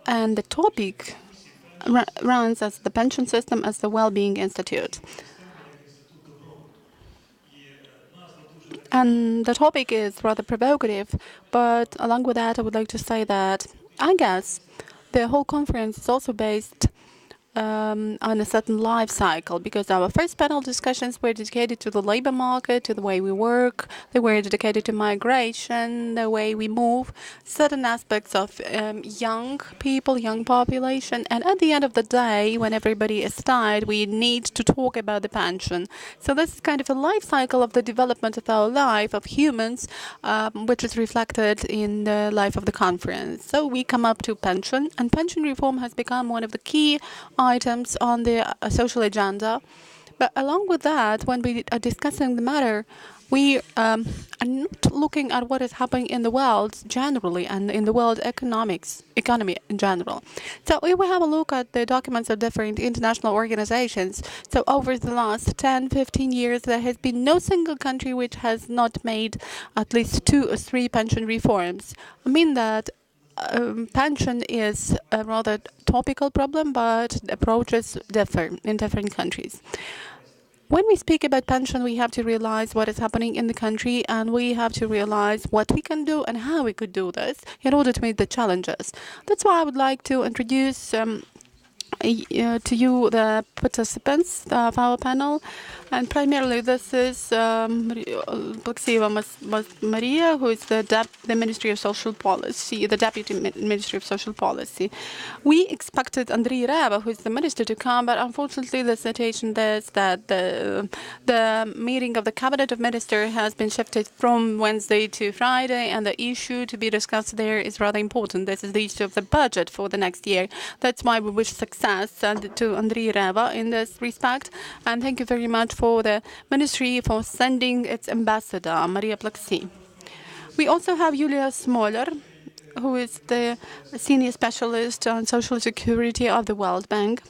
And the topic runs as the pension system as the Wellbeing Institute. And the topic is rather provocative, but along with that, I would like to say that I guess the whole conference is also based on a certain life cycle, because our first panel discussions were dedicated to the labor market, to the way we work. They were dedicated to migration, the way we move, certain aspects of young people, young population. And at the end of the day, when everybody is tired, we need to talk about the pension. So this is kind of a life cycle of the development of our life, of humans, which is reflected in the life of the conference. So we come up to pension, and pension reform has become one of the key items on the social agenda. But along with that, when we are discussing the matter, we are not looking at what is happening in the world generally and in the world economy in general. So if we have a look at the documents of different international organizations, so over the last 10, 15 years, there has been no single country which has not made at least 2 or 3 pension reforms. I mean that pension is a rather topical problem, but approaches differ in different countries. When we speak about pension, we have to realize what is happening in the country, and we have to realize what we can do and how we could do this in order to meet the challenges. That's why I would like to introduce to you the participants of our panel. And primarily this is Maria, who is the Ministry of Social Policy, the Deputy Ministry of Social Policy. We expected Andriy Reva, who is the minister, to come, but unfortunately the situation is that the meeting of the Cabinet of Ministers has been shifted from Wednesday to Friday, and the issue to be discussed there is rather important. This is the issue of the budget for the next year. That's why we wish success to Andriy Reva in this respect. And thank you very much for the Ministry for sending its ambassador, Maria Plexi. We also have Yulia Smolyar, who is the senior specialist on social security of the World Bank,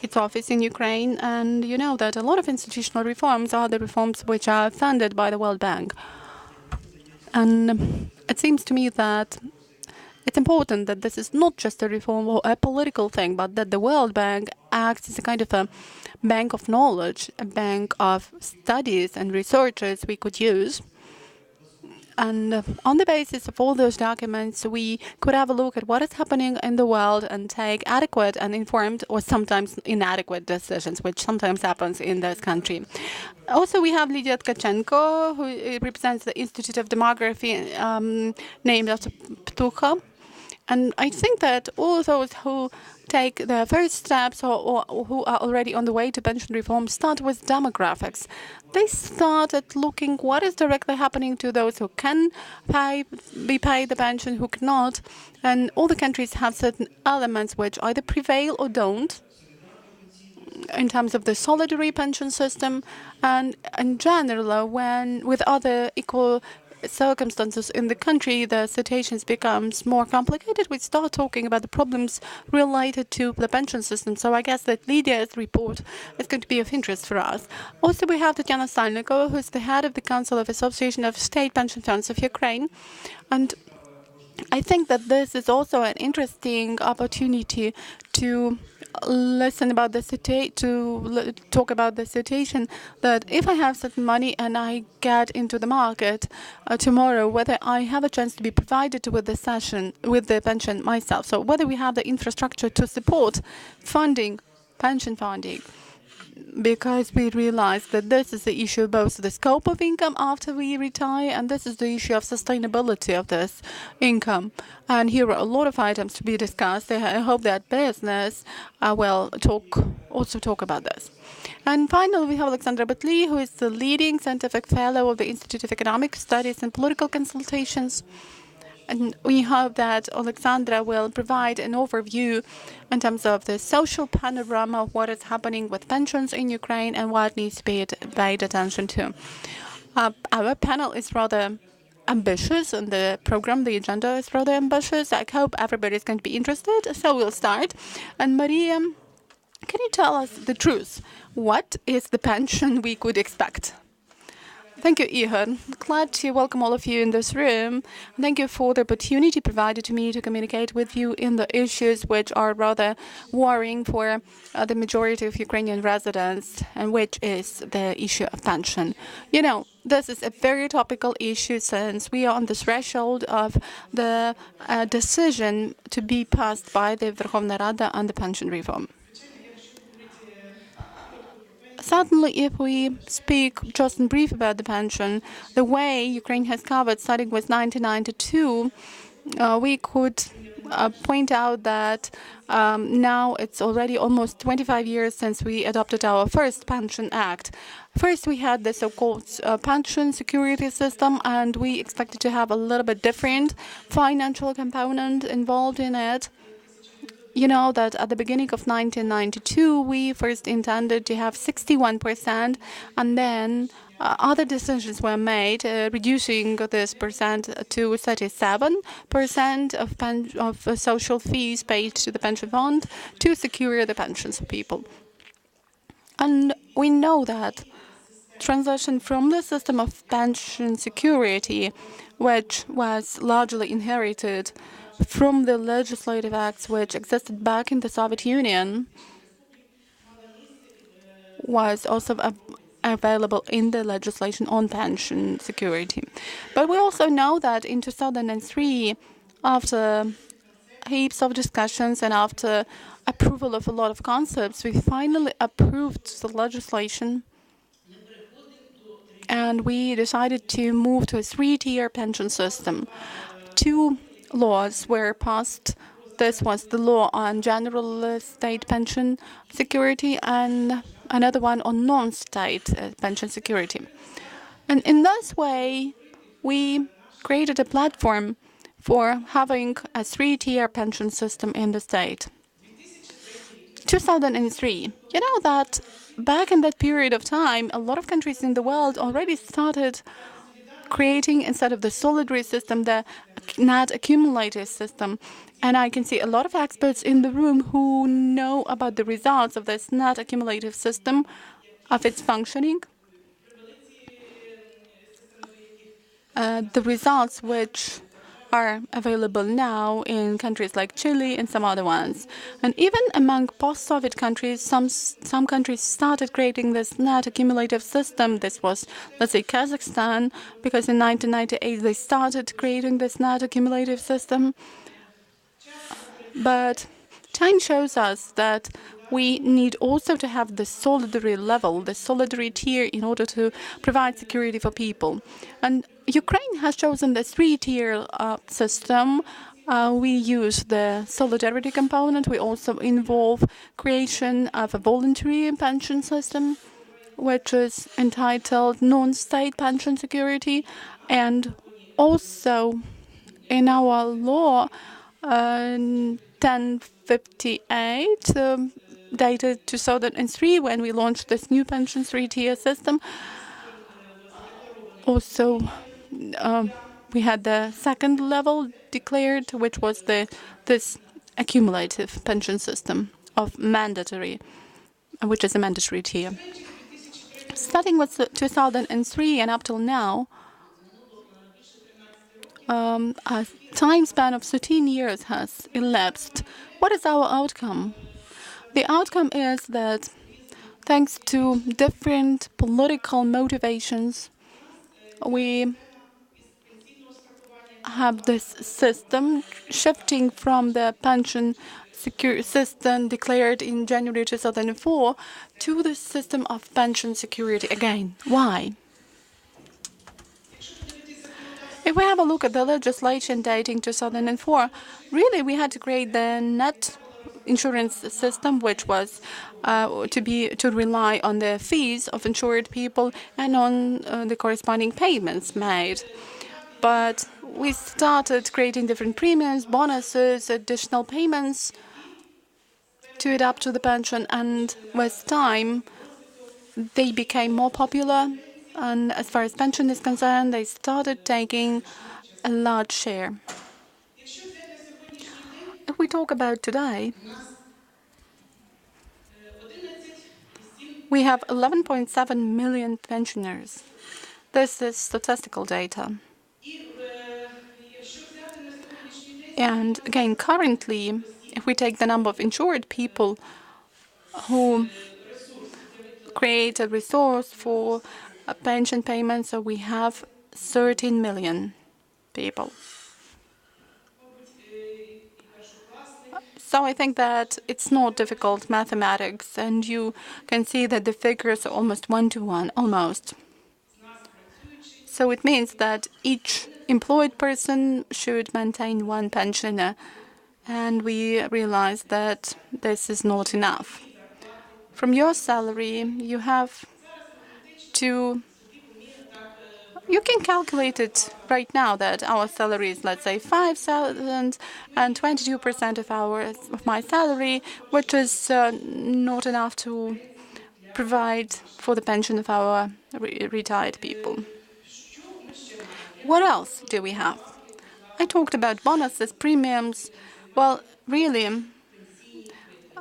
its office in Ukraine. And you know that a lot of institutional reforms are the reforms which are funded by the World Bank. And it seems to me that it's important that this is not just a reform or a political thing, but that the World Bank acts as a kind of a bank of knowledge, a bank of studies and researchers we could use. And on the basis of all those documents, we could have a look at what is happening in the world and take adequate and informed or sometimes inadequate decisions, which sometimes happens in this country. Also, we have Lidiia Tkachenko, who represents the Institute of Demography, named after Ptoukha. And I think that all those who take the first steps or who are already on the way to pension reform start with demographics. They started looking what is directly happening to those who can be paid the pension, who cannot. And all the countries have certain elements which either prevail or don't in terms of the solidarity pension system. And in general, when with other equal circumstances in the country, the situations becomes more complicated. We start talking about the problems related to the pension system. So I guess that Lidiia's report is going to be of interest for us. Also, we have Tatyana Salnikova, who is the head of the Council of Association of State Pension Funds of Ukraine. And I think that this is also an interesting opportunity to listen about the to talk about the situation, that if I have certain money and I get into the market tomorrow, whether I have a chance to be provided with the pension myself. So whether we have the infrastructure to support pension funding, because we realize that this is the issue of both the scope of income after we retire, and this is the issue of sustainability of this income. And here are a lot of items to be discussed. I hope that business will talk about this. And finally, we have Oleksandra Betliy, who is the leading scientific fellow of the Institute of Economic Studies and Political Consultations. And we hope that Oleksandra will provide an overview in terms of the social panorama of what is happening with pensions in Ukraine and what needs to be paid attention to. Our panel is rather ambitious, and the agenda is rather ambitious. I hope everybody is going to be interested. So we'll start. And Maria, can you tell us the truth? What is the pension we could expect? Thank you, Ihor. Glad to welcome all of you in this room. Thank you for the opportunity provided to me to communicate with you in the issues which are rather worrying for the majority of Ukrainian residents, and which is the issue of pension. You know, this is a very topical issue since we are on the threshold of the decision to be passed by the Verkhovna Rada on the pension reform. Certainly, if we speak just in brief about the pension, the way Ukraine has covered, starting with 1992, we could point out that now it's already almost 25 years since we adopted our first pension act. First, we had the so-called pension security system, and we expected to have a little bit different financial component involved in it. You know that at the beginning of 1992, we first intended to have 61%, and then other decisions were made, reducing this percent to 37% of social fees paid to the pension fund to secure the pensions of people. And we know that transition from the system of pension security, which was largely inherited from the legislative acts which existed back in the Soviet Union, was also available in the legislation on pension security. But we also know that in 2003, after heaps of discussions and after approval of a lot of concepts, we finally approved the legislation, and we decided to move to a three-tier pension system. Two laws were passed. This was the law on general state pension security and another one on non-state pension security. And in this way, we created a platform for having a three-tier pension system in the state. 2003, you know that back in that period of time, a lot of countries in the world already started creating, instead of the solidarity system, the net accumulator system. And I can see a lot of experts in the room who know about the results of this net accumulative system, of its functioning. The results which are available now in countries like Chile and some other ones. And even among post-Soviet countries, some countries started creating this net accumulative system. This was, let's say, Kazakhstan, because in 1998 they started creating this net accumulative system. But time shows us that we need also to have the solidarity level, the solidarity tier, in order to provide security for people. And Ukraine has chosen the three-tier system. We use the solidarity component. We also involve creation of a voluntary pension system, which is entitled non-state pension security. And also in our law, 1058, dated 2003, when we launched this new pension three-tier system. Also, we had the second level declared, which was this accumulative pension system of mandatory, which is a mandatory tier. Starting with 2003 and up till now, a time span of 13 years has elapsed. What is our outcome? The outcome is that thanks to different political motivations, we have this system shifting from the pension security system declared in January 2004 to the system of pension security again. Why? If we have a look at the legislation dating 2004, really we had to create the net insurance system, which was to rely on the fees of insured people and on the corresponding payments made. But we started creating different premiums, bonuses, additional payments to adapt to the pension, and with time they became more popular. And as far as pension is concerned, they started taking a large share. If we talk about today, we have 11.7 million pensioners. This is statistical data. And again, currently, if we take the number of insured people who create a resource for a pension payment, so we have 13 million people. So I think that it's not difficult mathematics, and you can see that the figures are almost one-to-one, almost. So it means that each employed person should maintain one pensioner, and we realize that this is not enough. From your salary, you have to you can calculate it right now that our salary is, let's say, 5,000 and 22% of my salary, which is not enough to provide for the pension of our retired people. What else do we have? I talked about bonuses, premiums. Well, really,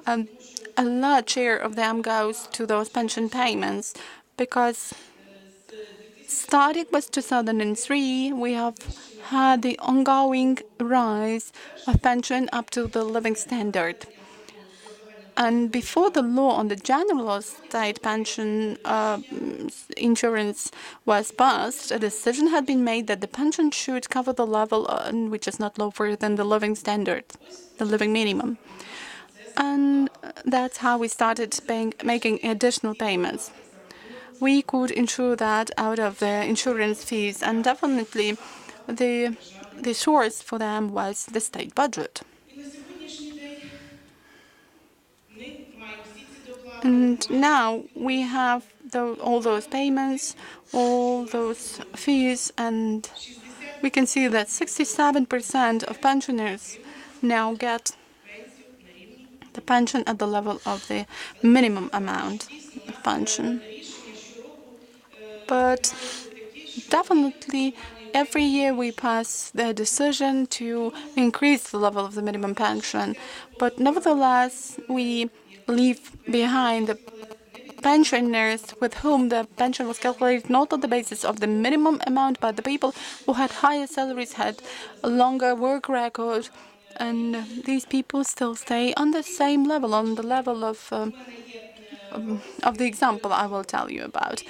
a large share of them goes to those pension payments because starting with 2003, we have had the ongoing rise of pension up to the living standard. And before the law on the general state pension insurance was passed, a decision had been made that the pension should cover the level which is not lower than the living standard, the living minimum. And that's how we started making additional payments. We could insure that out of the insurance fees, and definitely the source for them was the state budget. And now we have all those payments, all those fees, and we can see that 67% of pensioners now get the pension at the level of the minimum amount of pension. But definitely, every year we pass the decision to increase the level of the minimum pension. But nevertheless, we leave behind the pensioners with whom the pension was calculated not on the basis of the minimum amount, but the people who had higher salaries, had a longer work record, and these people still stay on the same level, on the level of the example I will tell you about.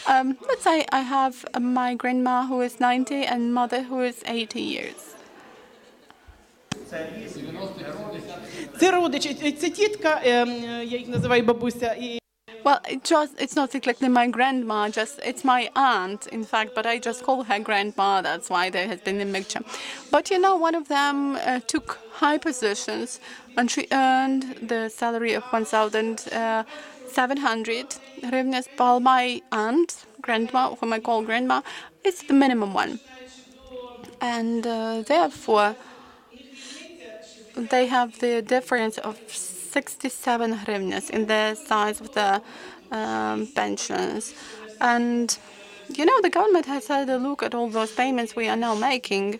Let's say I have my grandma who is 90 and mother who is 80 years. Well, it's not exactly my grandma, it's my aunt, in fact, but I just call her grandma, that's why there has been a mixture. But you know, one of them took high positions and she earned the salary of 1,700 hryvnias, while my aunt, grandma, whom I call grandma, is the minimum one. And therefore, they have the difference of 67 hryvnias in the size of the pensions. And, you know, the government has had a look at all those payments we are now making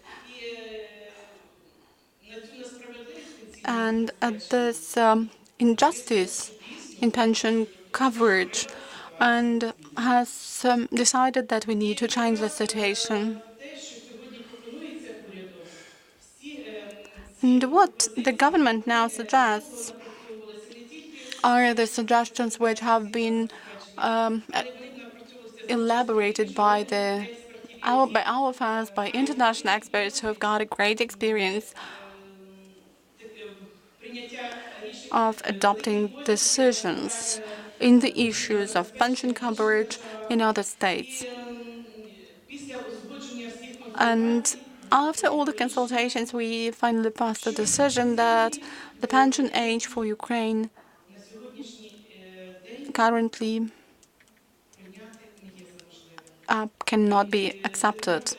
and at this injustice in pension coverage, and has decided that we need to change the situation. And what the government now suggests are the suggestions which have been elaborated by our firms, by international experts who have got a great experience of adopting decisions in the issues of pension coverage in other states. And after all the consultations, we finally passed a decision that the pension age for Ukraine currently cannot be accepted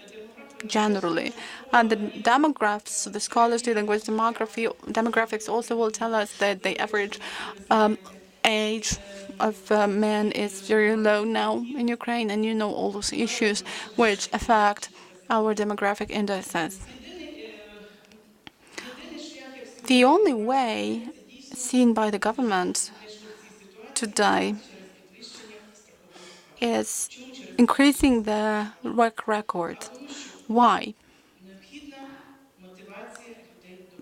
generally. And the demographs, the scholars dealing with demographics also will tell us that the average age of men is very low now in Ukraine, and you know all those issues which affect our demographic indices. The only way seen by the government today is increasing the work record. Why?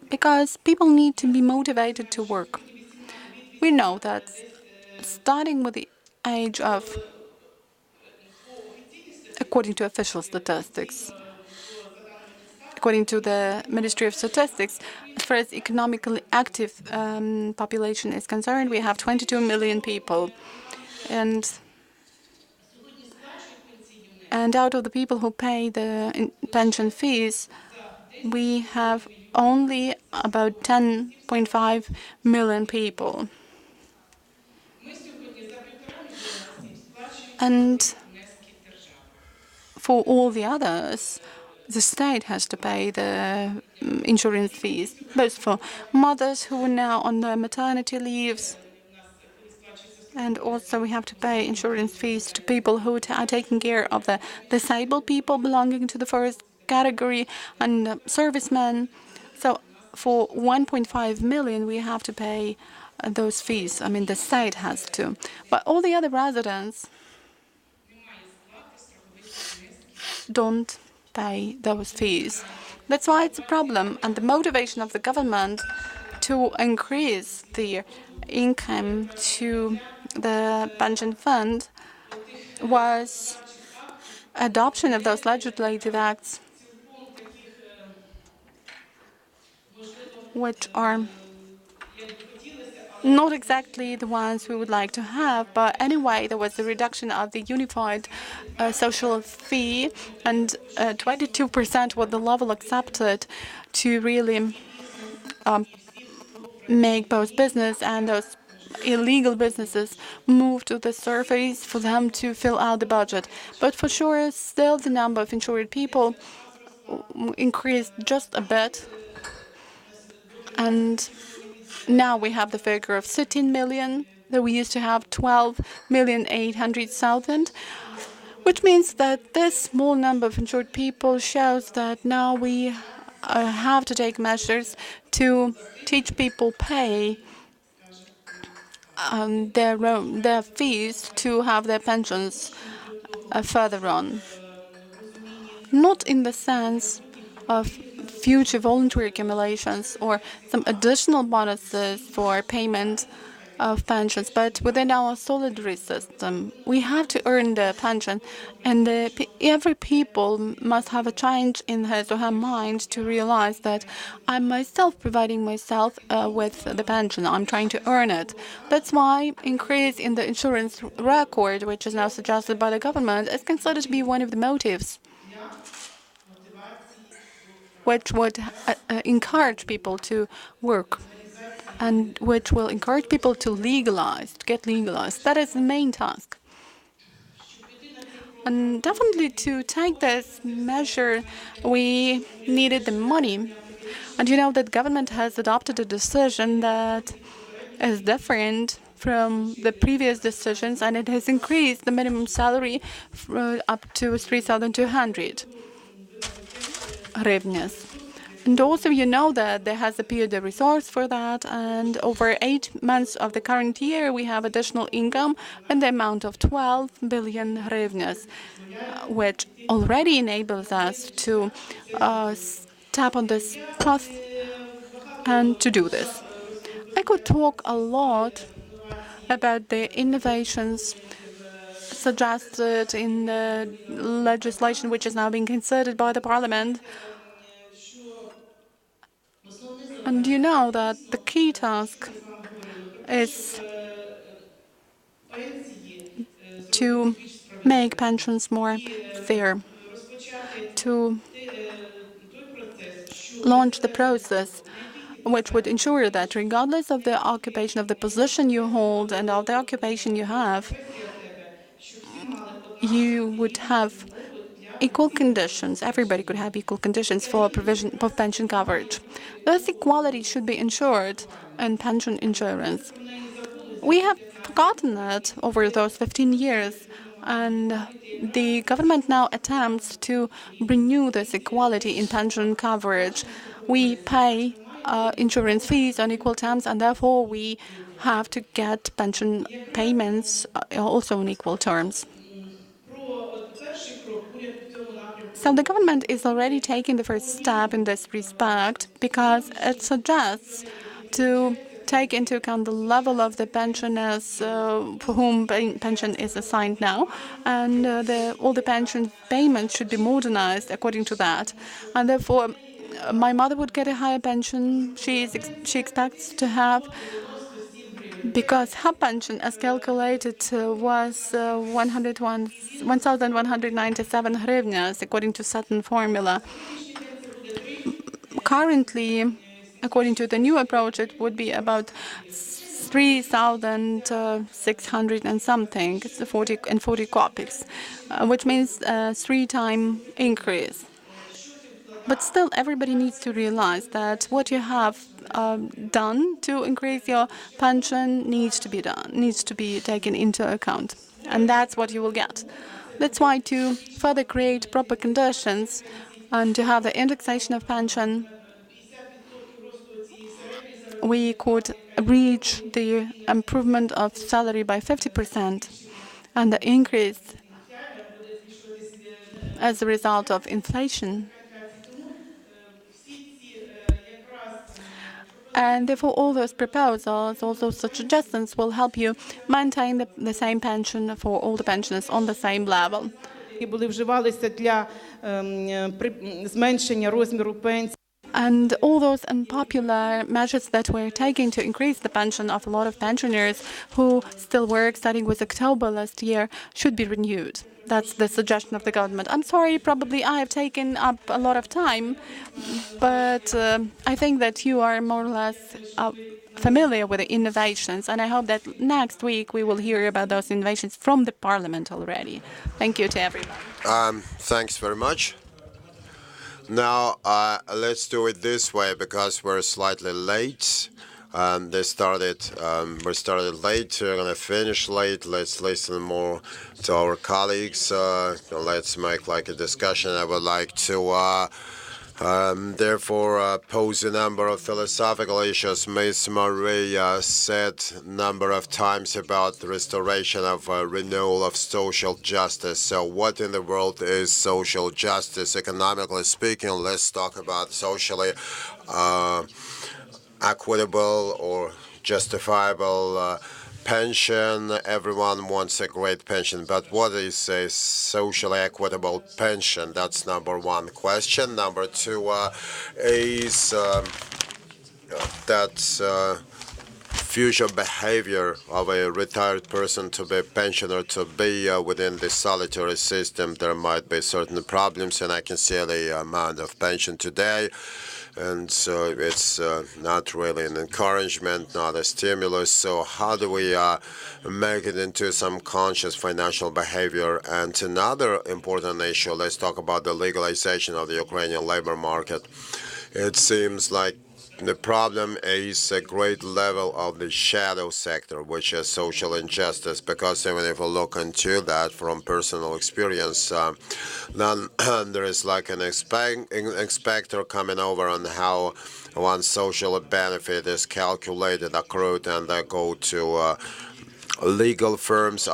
Because people need to be motivated to work. We know that starting with the age of, according to official statistics, according to the Ministry of Statistics, as far as economically active population is concerned, we have 22 million people. And out of the people who pay the pension fees, we have only about 10.5 million people. And for all the others, the state has to pay the insurance fees, both for mothers who are now on their maternity leaves, and also we have to pay insurance fees to people who are taking care of the disabled people belonging to the first category and servicemen. So for 1.5 million, we have to pay those fees. I mean, the state has to. But all the other residents don't pay those fees. That's why it's a problem. And the motivation of the government to increase the income to the pension fund was adoption of those legislative acts, which are not exactly the ones we would like to have, but anyway, there was a reduction of the unified social fee, and 22% was the level accepted to really make both business and those illegal businesses move to the surface for them to fill out the budget. But for sure, still the number of insured people increased just a bit, and now we have the figure of 13 million, that we used to have 12,800,000, which means that this small number of insured people shows that now we have to take measures to teach people pay their fees to have their pensions further on. Not in the sense of future voluntary accumulations or some additional bonuses for payment of pensions, but within our solidarity system, we have to earn the pension, and every people must have a change in his or her mind to realize that I'm myself providing myself with the pension. I'm trying to earn it. That's why increase in the insurance record, which is now suggested by the government, is considered to be one of the motives which would encourage people to work and which will encourage people to get legalized. That is the main task. And definitely to take this measure, we needed the money. And you know that government has adopted a decision that is different from the previous decisions, and it has increased the minimum salary up to 3,200 hryvnias. And also, you know that there has appeared a resource for that, and over 8 months of the current year, we have additional income in the amount of 12 billion hryvnias, which already enables us to tap on this path and to do this. I could talk a lot about the innovations suggested in the legislation which is now being considered by the parliament. And you know that the key task is to make pensions more fair, to launch the process which would ensure that regardless of the occupation, of the position you hold and of the occupation you have, you would have equal conditions. Everybody could have equal conditions for provision of pension coverage. Thus, equality should be ensured in pension insurance. We have forgotten that over those 15 years, and the government now attempts to renew this equality in pension coverage. We pay insurance fees on equal terms, and therefore we have to get pension payments also on equal terms. So the government is already taking the first step in this respect because it suggests to take into account the level of the pensioners for whom pension is assigned now, and all the pension payments should be modernized according to that. And therefore, my mother would get a higher pension. She expects to have, because her pension, as calculated, was 1,197 hryvnias, according to certain formula. Currently, according to the new approach, it would be about 3,600 and something, it's 40 copies, which means a 3-time increase. But still, everybody needs to realize that what you have done to increase your pension needs to be done, needs to be taken into account. And that's what you will get. That's why to further create proper conditions and to have the indexation of pension, we could reach the improvement of salary by 50% and the increase as a result of inflation. And therefore, all those proposals, all those suggestions will help you maintain the same pension for all the pensioners on the same level. And all those unpopular measures that were taken to increase the pension of a lot of pensioners who still work starting with October last year should be renewed. That's the suggestion of the government. I'm sorry, probably I have taken up a lot of time, but I think that you are more or less familiar with the innovations, and I hope that next week we will hear about those innovations from the parliament already. Thank you to everyone. Thanks very much. Now, let's do it this way because we're slightly late. We started late. We're going to finish late. Let's listen more to our colleagues. Let's make like a discussion. I would like to therefore pose a number of philosophical issues. Ms. Maria said a number of times about the restoration of renewal of social justice. So what in the world is social justice? Economically speaking, let's talk about socially equitable or justifiable pension. Everyone wants a great pension, but what is a socially equitable pension? That's number one question. Number two is that future behavior of a retired person to be a pensioner, to be within the solitary system. There might be certain problems, and I can see the amount of pension today. And so it's not really an encouragement, not a stimulus. So how do we make it into some conscious financial behavior? And another important issue, let's talk about the legalization of the Ukrainian labor market. It seems like the problem is a great level of the shadow sector, which is social injustice, because even if we look into that from personal experience, then there is like an inspector coming over on how one social benefit is calculated, accrued, and they go to legal firms,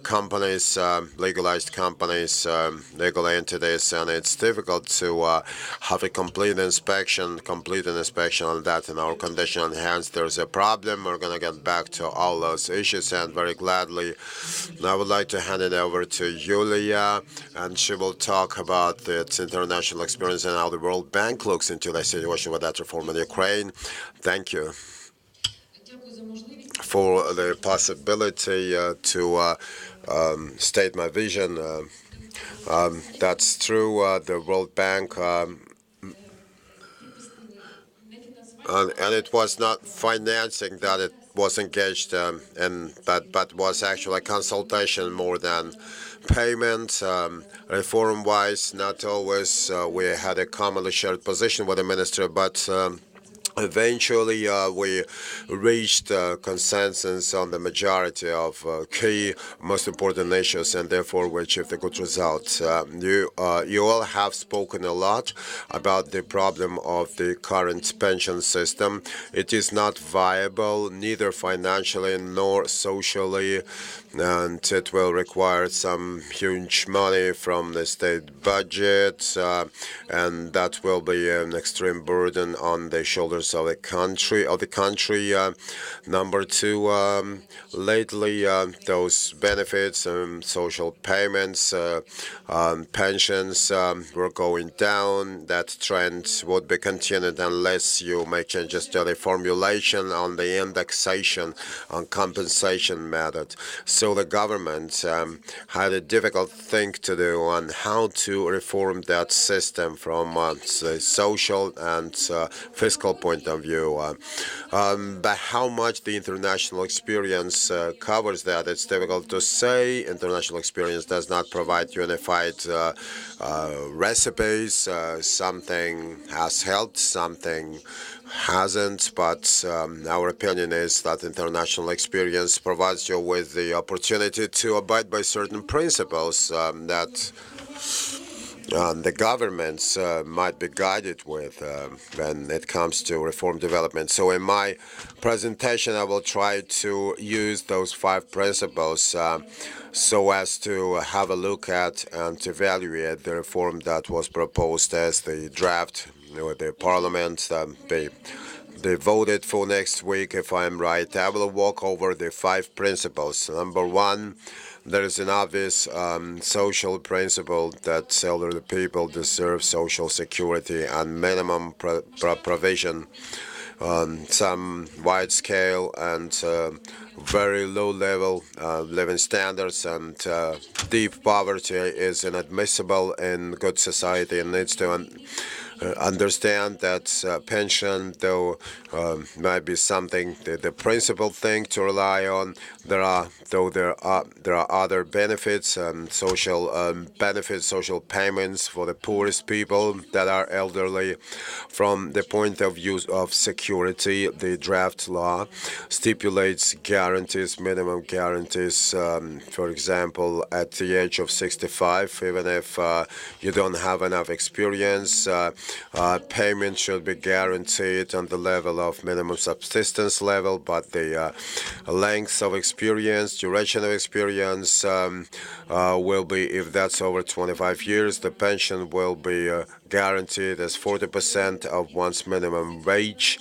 companies, legalized companies, legal entities, and it's difficult to have a complete inspection on that in our condition. And hence, there's a problem. We're going to get back to all those issues, and very gladly, I would like to hand it over to Lidiia, and she will talk about its international experience and how the World Bank looks into the situation with that reform in Ukraine. Thank you for the possibility to state my vision. That's true. The World Bank, and it was not financing that it was engaged in, but was actually a consultation more than payment. Reform-wise, not always we had a commonly shared position with the minister, but eventually, we reached consensus on the majority of key, most important issues, and therefore we achieved a good result. You all have spoken a lot about the problem of the current pension system. It is not viable, neither financially nor socially. and it will require some huge money from the state budget, and that will be an extreme burden on the shoulders of the country. Number two, lately those benefits, social payments, pensions were going down. That trend would be continued unless you make changes to the formulation on the indexation on compensation method. So the government had a difficult thing to do on how to reform that system from the social and fiscal point of view. But how much the international experience covers that, it's difficult to say. International experience does not provide unified recipes. Something has helped, something hasn't, but our opinion is that international experience provides you with the opportunity to abide by certain principles that the governments might be guided with when it comes to reform development. So in my presentation, I will try to use those 5 principles so as to have a look at and evaluate the reform that was proposed as the draft with the parliament. They voted for next week, if I'm right. I will walk over the 5 principles. Number 1, there is an obvious social principle that elderly people deserve social security and minimum provision, some wide scale and very low level living standards, and deep poverty is inadmissible in good society and needs to understand that pension, though might be something, the principal thing to rely on. There are other benefits, social benefits, social payments for the poorest people that are elderly. From the point of view of security, the draft law stipulates guarantees, minimum guarantees. For example, at the age of 65, even if you don't have enough experience, payment should be guaranteed on the level of minimum subsistence level, but the length of experience, duration of experience will be, if that's over 25 years, the pension will be guaranteed as 40% of one's minimum wage.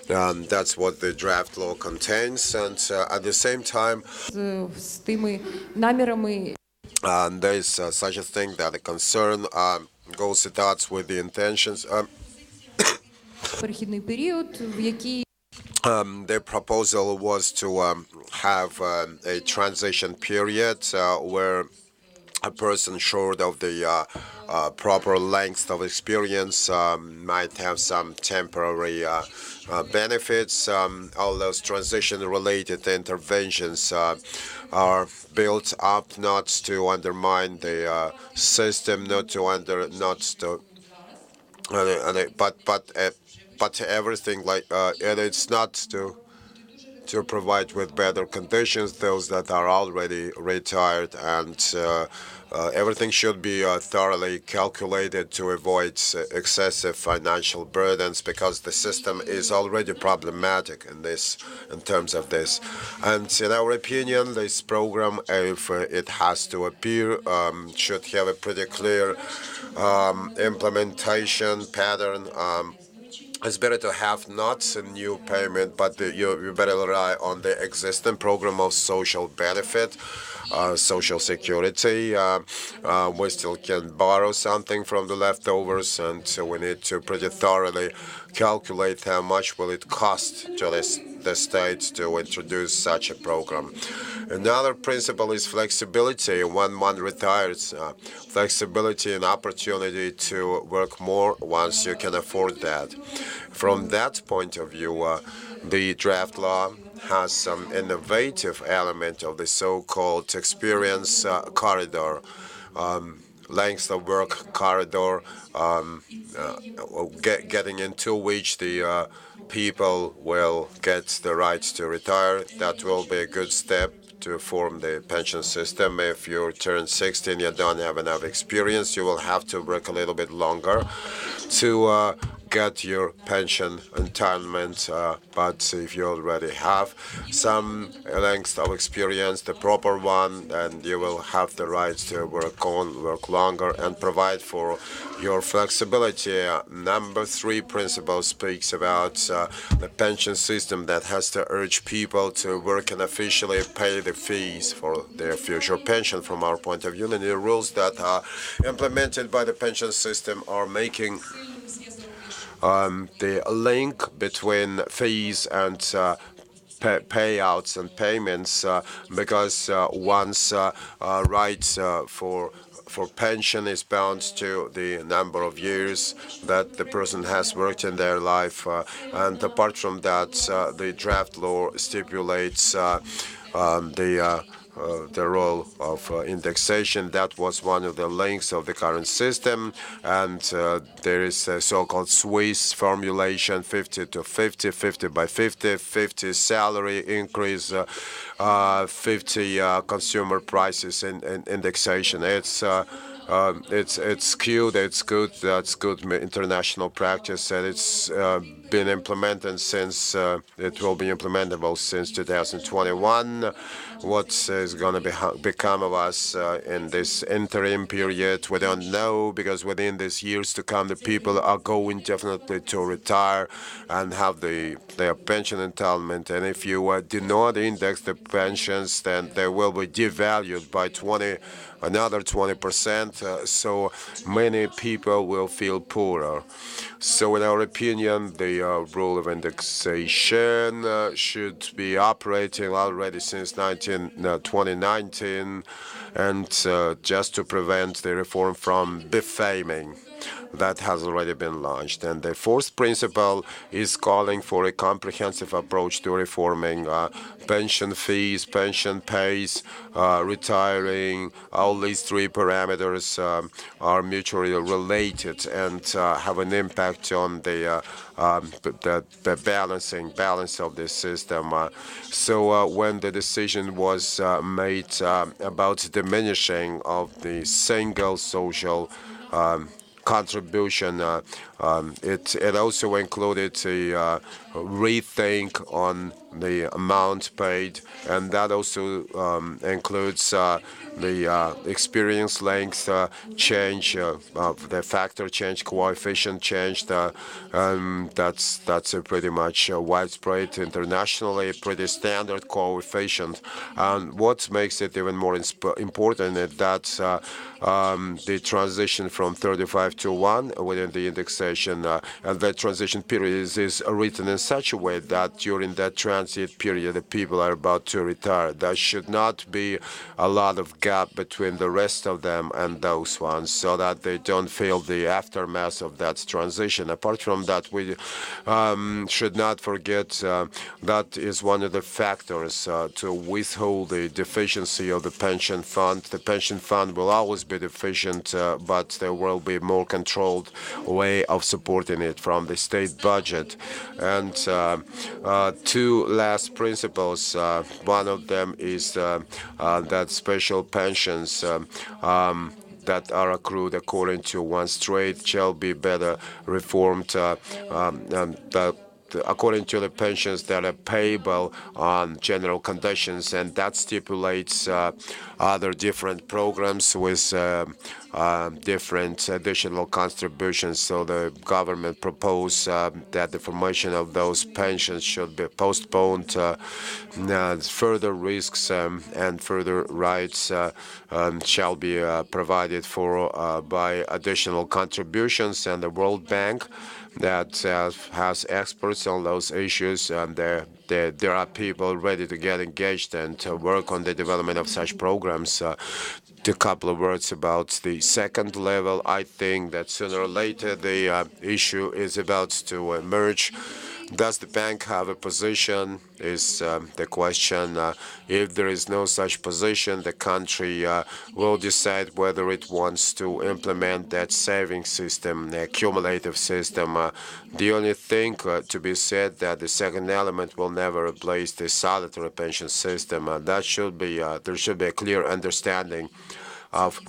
That's what the draft law contains, and at the same time, there is such a thing that a concern goes at odds with the intentions. The proposal was to have a transition period where a person short of the proper length of experience might have some temporary benefits. All those transition-related interventions are built up not to undermine the system, but everything like and it's not to provide with better conditions those that are already retired, and everything should be thoroughly calculated to avoid excessive financial burdens, because the system is already problematic in terms of this. And in our opinion, this program, if it has to appear, should have a pretty clear implementation pattern. It's better to have not a new payment, but you better rely on the existing program of social benefit, social security. We still can borrow something from the leftovers, and so we need to pretty thoroughly calculate how much will it cost to the state to introduce such a program. Another principle is flexibility. When one retires, flexibility and opportunity to work more once you can afford that. From that point of view, the draft law has some innovative element of the so-called experience corridor, length of work corridor, getting into which the people will get the right to retire. That will be a good step to form the pension system. If you turn 60 and you don't have enough experience, you will have to work a little bit longer to get your pension entitlement, but if you already have some length of experience, the proper one, then you will have the right to work longer, and provide for your flexibility. Number 3 principle speaks about the pension system that has to urge people to work and officially pay the fees for their future pension. From our point of view, and the rules that are implemented by the pension system are making the link between fees and payouts and payments, because one's rights for pension is bound to the number of years that the person has worked in their life. And apart from that, the draft law stipulates the role of indexation. That was one of the links of the current system, and there is a so-called Swiss formulation, 50 to 50, 50 by 50, 50 salary increase, 50 consumer prices in indexation. It's cute, it's good, that's good international practice, and it's been implemented since, it will be implementable since 2021. What is going to become of us in this interim period, we don't know, because within these years to come, the people are going definitely to retire and have their pension entitlement. And if you do not index the pensions, then they will be devalued by another 20%, so many people will feel poorer. So in our opinion, the rule of indexation should be operating already since 2019, and just to prevent the reform from defaming that has already been launched. And the 4th principle is calling for a comprehensive approach to reforming pension fees, pension pays, retiring. All these 3 parameters are mutually related and have an impact on the balance of the system. So when the decision was made about diminishing of the single social contribution, it also included a rethink on the amount paid, and that also includes the experience length change, of the factor change, coefficient change. That's a pretty much widespread internationally, pretty standard coefficient. And what makes it even more important is that the transition from 35 to 1 within the indexation, and that transition period is written in such a way that during that transit period, the people are about to retire. There should not be a lot of gap between the rest of them and those ones, so that they don't feel the aftermath of that transition. Apart from that, we should not forget that is one of the factors to withhold the deficiency of the pension fund. The pension fund will always be deficient, but there will be more controlled way of supporting it from the state budget. And 2 last principles. One of them is that special pensions that are accrued according to one's trade shall be better reformed, according to the pensions that are payable on general conditions, and that stipulates other different programs with different additional contributions. So the government proposed that the formation of those pensions should be postponed. Further risks and further rights shall be provided for by additional contributions, and the World Bank that has experts on those issues, and there are people ready to get engaged and to work on the development of such programs. A couple of words about the 2nd level. I think that sooner or later the issue is about to emerge. Does the bank have a position, is the question. If there is no such position, the country will decide whether it wants to implement that saving system, the accumulative system. The only thing to be said that the 2nd element will never replace the solitary pension system. That should be there should be a clear understanding of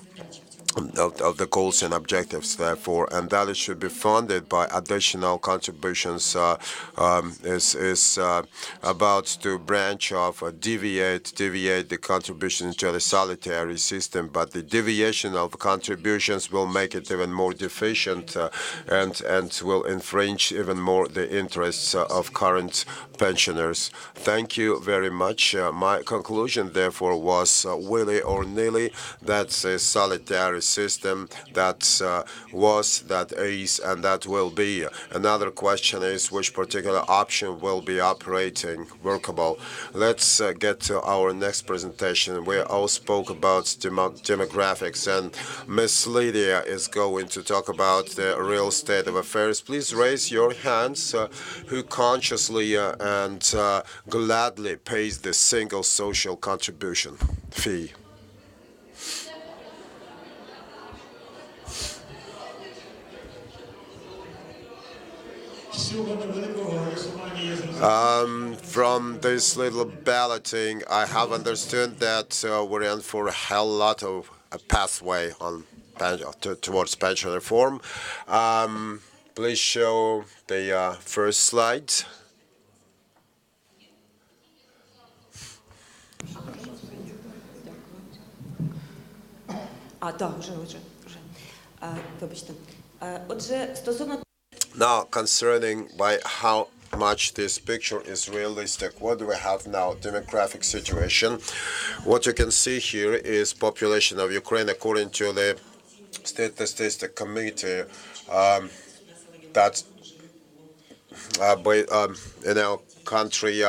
of the goals and objectives, therefore, and that it should be funded by additional contributions is about to branch off, deviate the contribution to the solitary system, but the deviation of contributions will make it even more deficient and will infringe even more the interests of current pensioners. Thank you very much. My conclusion, therefore, was willy or nilly. That's a solitary system that was, that is, and that will be. Another question is which particular option will be operating workable. Let's get to our next presentation. We all spoke about demographics, and Miss Lidiia is going to talk about the real state of affairs. Please raise your hands who consciously and gladly pays the single social contribution fee. From this little balloting, I have understood that we're in for a hell lot of a pathway on towards pension reform. Please show the first slide. Now, concerning by how much this picture is realistic, what do we have now? Demographic situation. What you can see here is population of Ukraine according to the State Statistic Committee. That in our country.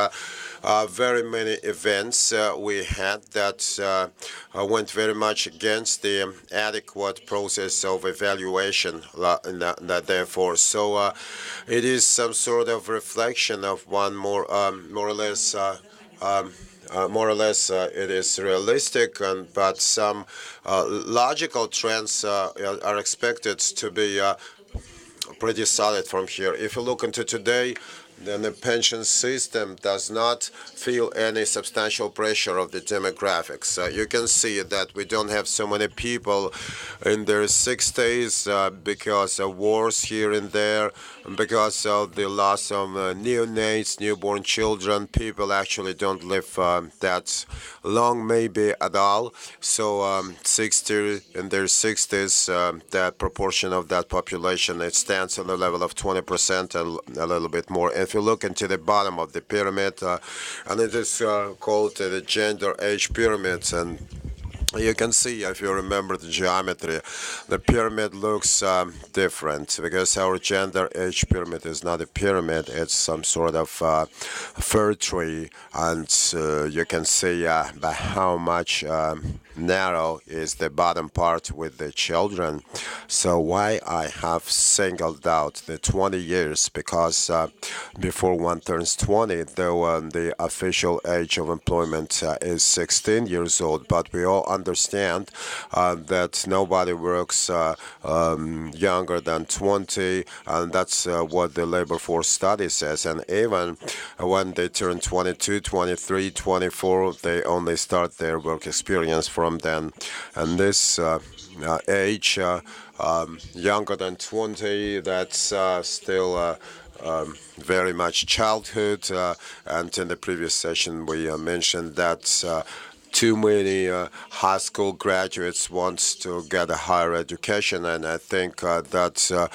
Very many events we had that went very much against the adequate process of evaluation. Therefore, so it is some sort of reflection of one more or less. It is realistic, but some logical trends are expected to be pretty solid from here. If you look into today, then the pension system does not feel any substantial pressure of the demographics. You can see that we don't have so many people in their 60s because of wars here and there, because of the loss of neonates, newborn children. People actually don't live that long, maybe at all. So 60 in their 60s, that proportion of that population, it stands on the level of 20% and a little bit more. If you look into the bottom of the pyramid, and it is called the gender age pyramids, and you can see, if you remember the geometry, the pyramid looks different because our gender age pyramid is not a pyramid, it's some sort of fir tree, and you can see by how much narrow is the bottom part with the children. So why I have singled out the 20 years, because before one turns 20, though the official age of employment is 16 years old, but we all understand that nobody works younger than 20, and that's what the labor force study says. And even when they turn 22, 23, 24, they only start their work experience from then. And this age, younger than 20, that's still very much childhood. And in the previous session, we mentioned that too many high school graduates wants to get a higher education, and I think that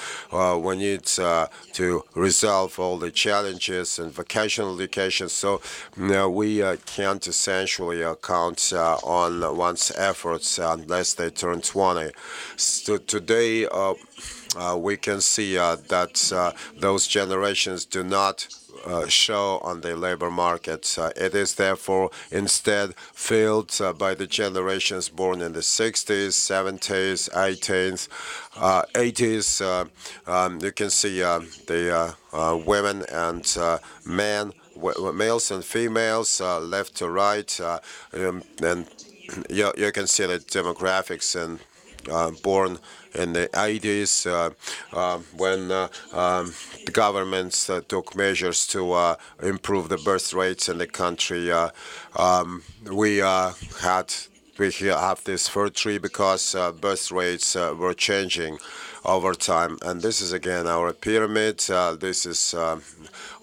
we need to resolve all the challenges and vocational education. So we can't essentially count on one's efforts unless they turn 20. So today we can see that those generations do not show on the labor market. It is therefore instead filled by the generations born in the 60s, 70s, 80s. You can see the women and men, males and females, left to right, and you can see the demographics and born in the 80s when the governments took measures to improve the birth rates in the country. We had we have this third tree because birth rates were changing over time. And this is again our pyramid. This is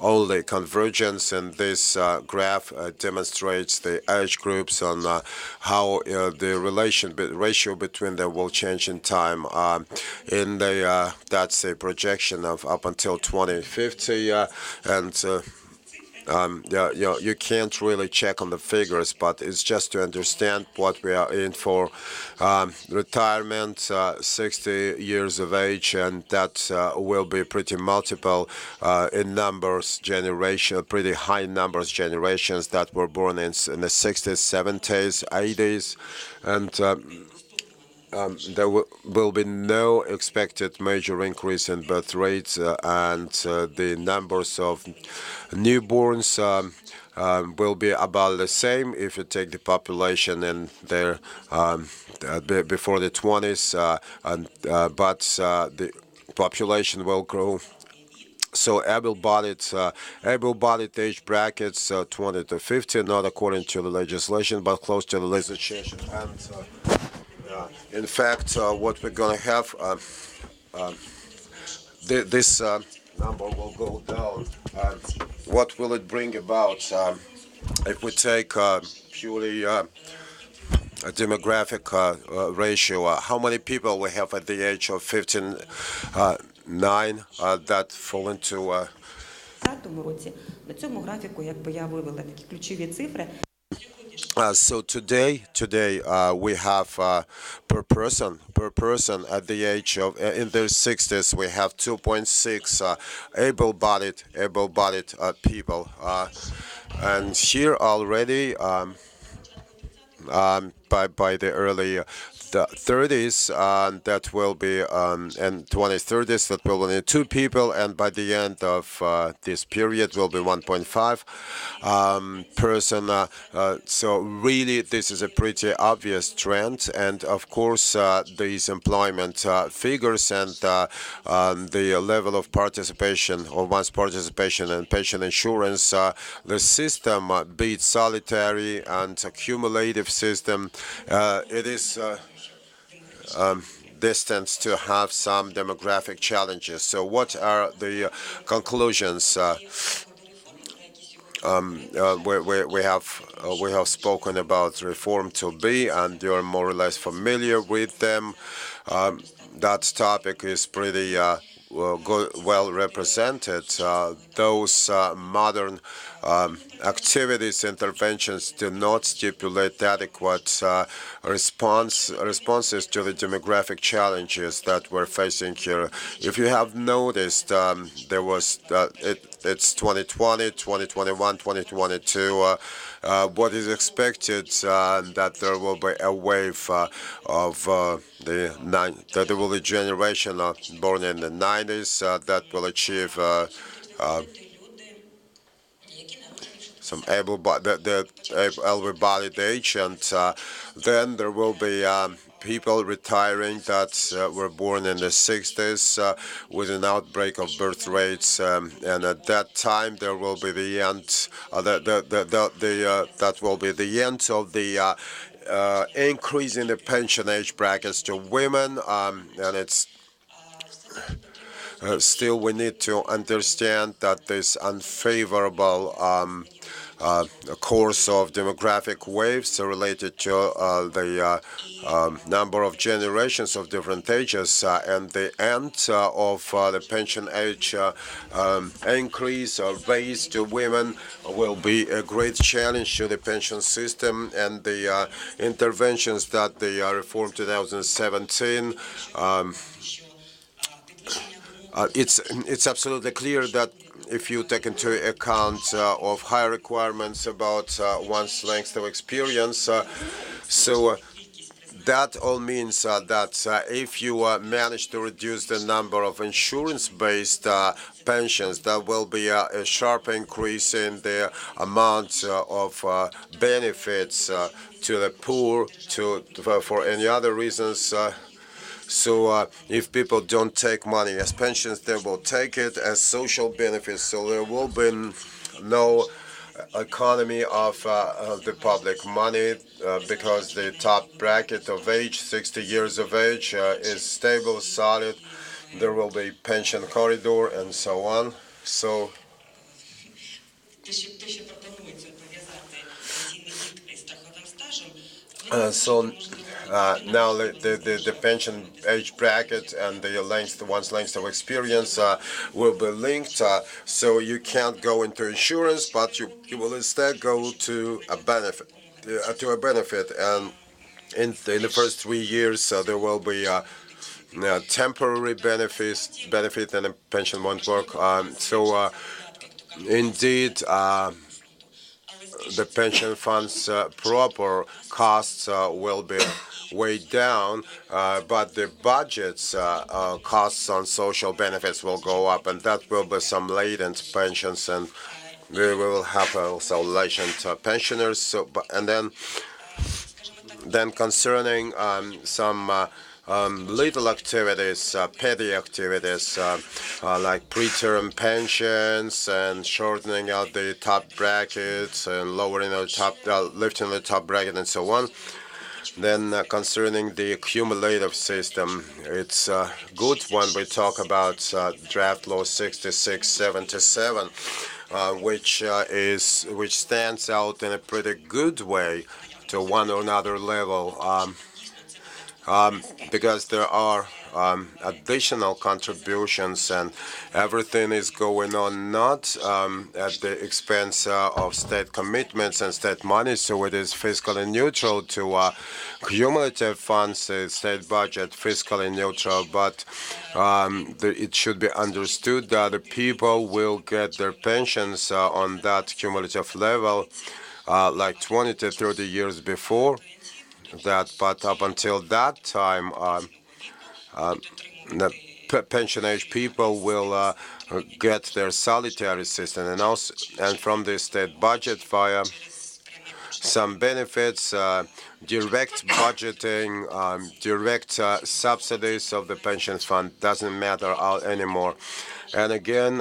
only convergence, and this graph demonstrates the age groups on how the ratio between them will change in time. In the that's a projection of up until 2050, and you can't really check on the figures, but it's just to understand what we are in for. Retirement, 60 years of age, and that will be pretty multiple in numbers, pretty high numbers, generations that were born in the 60s, 70s, 80s, and there will be no expected major increase in birth rates, and the numbers of newborns will be about the same if you take the population in there before the 20s, but the population will grow. So able-bodied age brackets 20 to 50, not according to the legislation, but close to the legislation. And in fact, what we're going to have, this number will go down. What will it bring about if we take purely a demographic ratio? How many people we have at the age of 15, 9 that fall into році на цьому графіку я вивела такі ключові цифри. So today we have per person at the age of in their 60s we have 2.6 able-bodied people, and here already by the early the 30s, that will be and 2030s, that will be 2 people, and by the end of this period will be 1.5 person. So really, this is a pretty obvious trend, and of course, these employment figures and the level of participation or one's participation in pension insurance, the system, be it solitary and accumulative system, it is destined to have some demographic challenges. So what are the conclusions? We have spoken about reform to be, and you're more or less familiar with them. That topic is pretty well represented. Those modern activities, interventions do not stipulate adequate responses to the demographic challenges that we're facing here. If you have noticed, there was it's 2020, 2021, 2022. What is expected that there will be a wave of that there will be a generation born in the 90s that will achieve some able-bodied age, and then there will be people retiring that were born in the 60s with an outbreak of birth rates, and at that time there will be the end. That will be the end of the increase in the pension age brackets to women, and it's. Still, we need to understand that this unfavorable course of demographic waves related to the number of generations of different ages and the end of the pension age increase or raise to women will be a great challenge to the pension system, and the interventions that the Reform 2017 it's absolutely clear that if you take into account of high requirements about one's length of experience, that all means that if you manage to reduce the number of insurance-based pensions, there will be a sharp increase in the amount of benefits to the poor, for any other reasons. So if people don't take money as pensions, they will take it as social benefits. So there will be no economy of the public money because the top bracket of age, 60 years of age, is stable, solid. There will be pension corridor and so on. So now the pension age bracket and the one's length of experience will be linked. So you can't go into insurance, but you will instead go to a benefit. And in the first 3 years, there will be temporary benefit, and the pension won't work. Indeed, the pension fund's proper costs will be weighed down, but the budget's costs on social benefits will go up, and that will be some latent pensions, and we will have also latent pensioners. And then concerning some little activities, petty activities, like preterm pensions and shortening out the top brackets and lowering the lifting the top bracket and so on. Then concerning the cumulative system, it's good when we talk about draft law 6677, which stands out in a pretty good way to one or another level. Because there are additional contributions, and everything is going on not at the expense of state commitments and state money, so it is fiscally neutral to cumulative funds, state budget fiscally neutral, but it should be understood that the people will get their pensions on that cumulative level like 20 to 30 years before that, but up until that time, the pension age people will get their solitary system, and from the state budget via some benefits, direct budgeting, direct subsidies of the pension fund doesn't matter anymore. And again,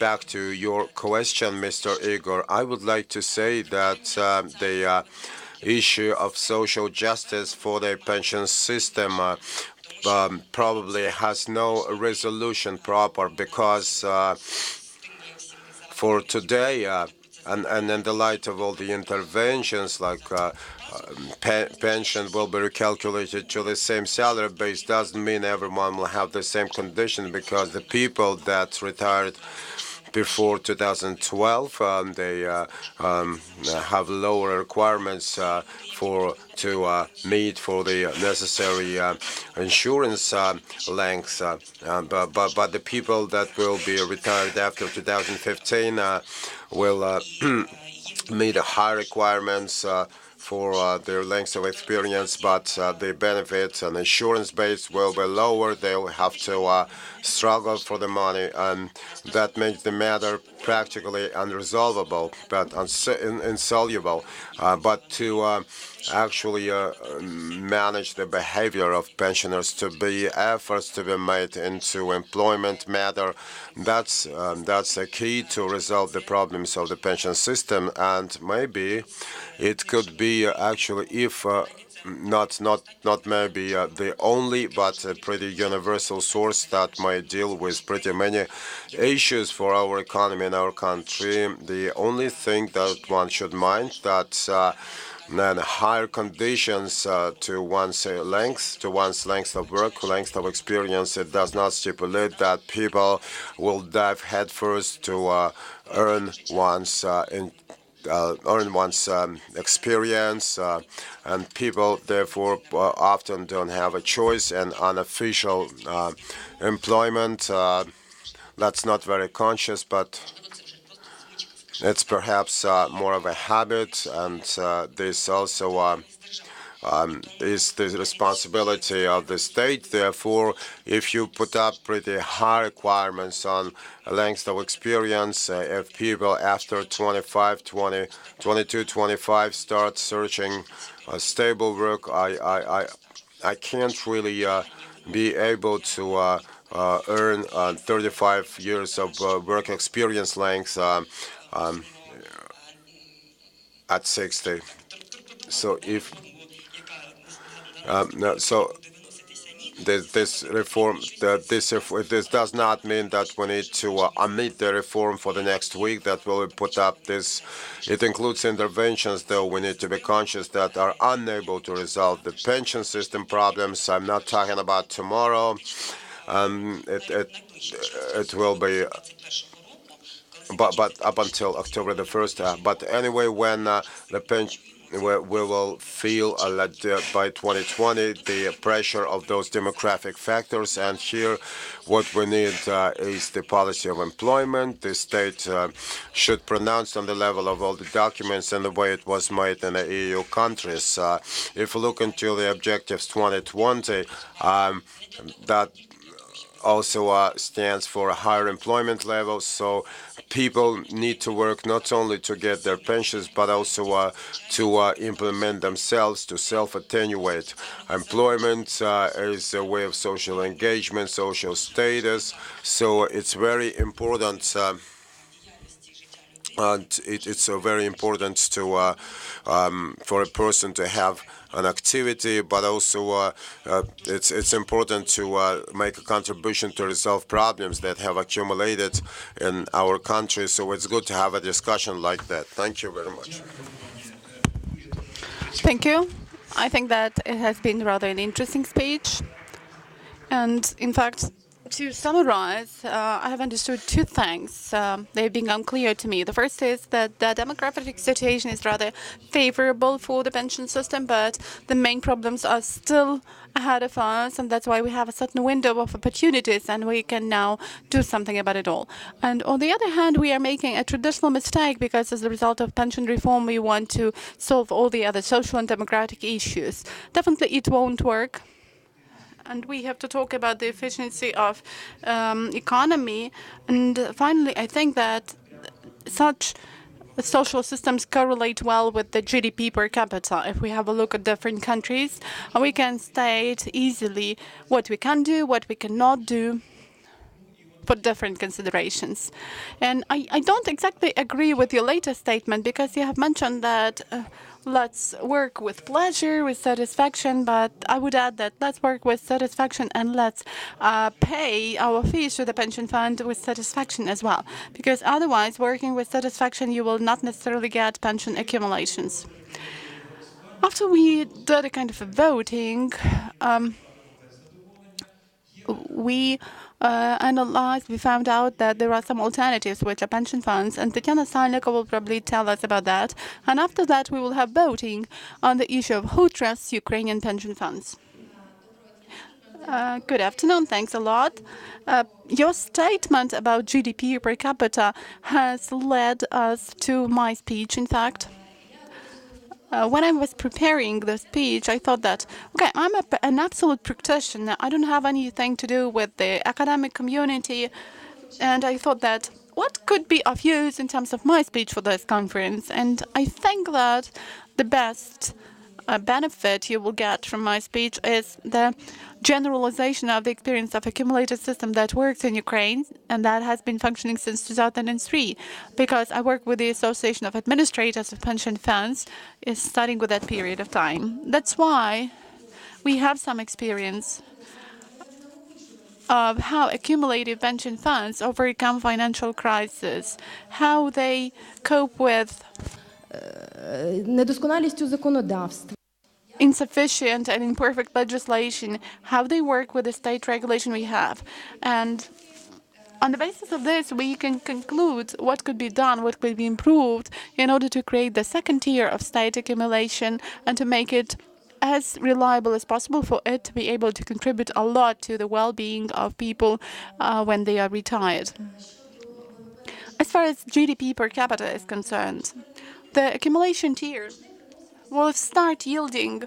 back to your question, Mr. Ihor, I would like to say that the issue of social justice for the pension system probably has no resolution proper, because for today, and in the light of all the interventions, like pension will be recalculated to the same salary base, doesn't mean everyone will have the same condition, because the people that retired before 2012, they have lower requirements to meet for the necessary insurance lengths. But the people that will be retired after 2015 will meet high requirements for their lengths of experience, but the benefits and insurance base will be lower. They will have to struggle for the money, and that makes the matter practically unresolvable, but insoluble. But to actually manage the behavior of pensioners, to be efforts to be made into employment matter, that's a key to resolve the problems of the pension system. And maybe it could be actually, if not maybe the only, but a pretty universal source that might deal with pretty many issues for our economy in our country. The only thing that one should mind, that then higher conditions to one's length of work, length of experience. It does not stipulate that people will dive headfirst to earn one's experience, and people therefore often don't have a choice in unofficial employment. That's not very conscious, but it's perhaps more of a habit, and this also is the responsibility of the state. Therefore, if you put up pretty high requirements on length of experience, if people after 22, 25 start searching stable work, I can't really be able to earn 35 years of work experience length. at 60. So if no, so this reform, this does not mean that we need to omit the reform for the next week that will put up this. It includes interventions, though we need to be conscious that are unable to resolve the pension system problems. I'm not talking about tomorrow. It will be, but up until October the 1st. But anyway, when the pension, we will feel that by 2020 the pressure of those demographic factors. And here, what we need is the policy of employment. The state should pronounce on the level of all the documents and the way it was made in the EU countries. If we look into the objectives 2020, that also stands for higher employment levels. So people need to work not only to get their pensions, but also to implement themselves, to self-attenuate. Employment is a way of social engagement, social status. So it's very important. And it's very important to for a person to have an activity, but also it's important to make a contribution to resolve problems that have accumulated in our country. So it's good to have a discussion like that. Thank you very much. Thank you. I think that it has been rather an interesting speech. And in fact, to summarize, I have understood two things. They've become clear to me. The first is that the demographic situation is rather favorable for the pension system, but the main problems are still ahead of us, and that's why we have a certain window of opportunities, and we can now do something about it all. And on the other hand, we are making a traditional mistake because as a result of pension reform, we want to solve all the other social and democratic issues. Definitely it won't work. And we have to talk about the efficiency of economy. And finally, I think that such social systems correlate well with the GDP per capita. If we have a look at different countries, we can state easily what we can do, what we cannot do for different considerations. And I don't exactly agree with your latest statement because you have mentioned that let's work with pleasure, with satisfaction, but I would add that let's work with satisfaction and let's pay our fees to the pension fund with satisfaction as well. Because otherwise, working with satisfaction, you will not necessarily get pension accumulations. After we did a kind of a voting, we analyzed, we found out that there are some alternatives which are pension funds, and Tatyana Salnikova will probably tell us about that. And after that, we will have voting on the issue of who trusts Ukrainian pension funds. Good afternoon, thanks a lot. Your statement about GDP per capita has led us to my speech, in fact. When I was preparing the speech, I thought that, okay, I'm an absolute practitioner. I don't have anything to do with the academic community. And I thought that what could be of use in terms of my speech for this conference? And I think that the best benefit you will get from my speech is the generalization of the experience of accumulated system that works in Ukraine and that has been functioning since 2003, because I work with the Association of Administrators of Pension Funds, starting with that period of time. That's why we have some experience of how accumulated pension funds overcome financial crisis, how they cope with недосконалістю законодавства. Insufficient and imperfect legislation, how they work with the state regulation we have. And on the basis of this, we can conclude what could be done, what could be improved in order to create the second tier of state accumulation and to make it as reliable as possible for it to be able to contribute a lot to the well-being of people when they are retired. As far as GDP per capita is concerned, the accumulation tier will start yielding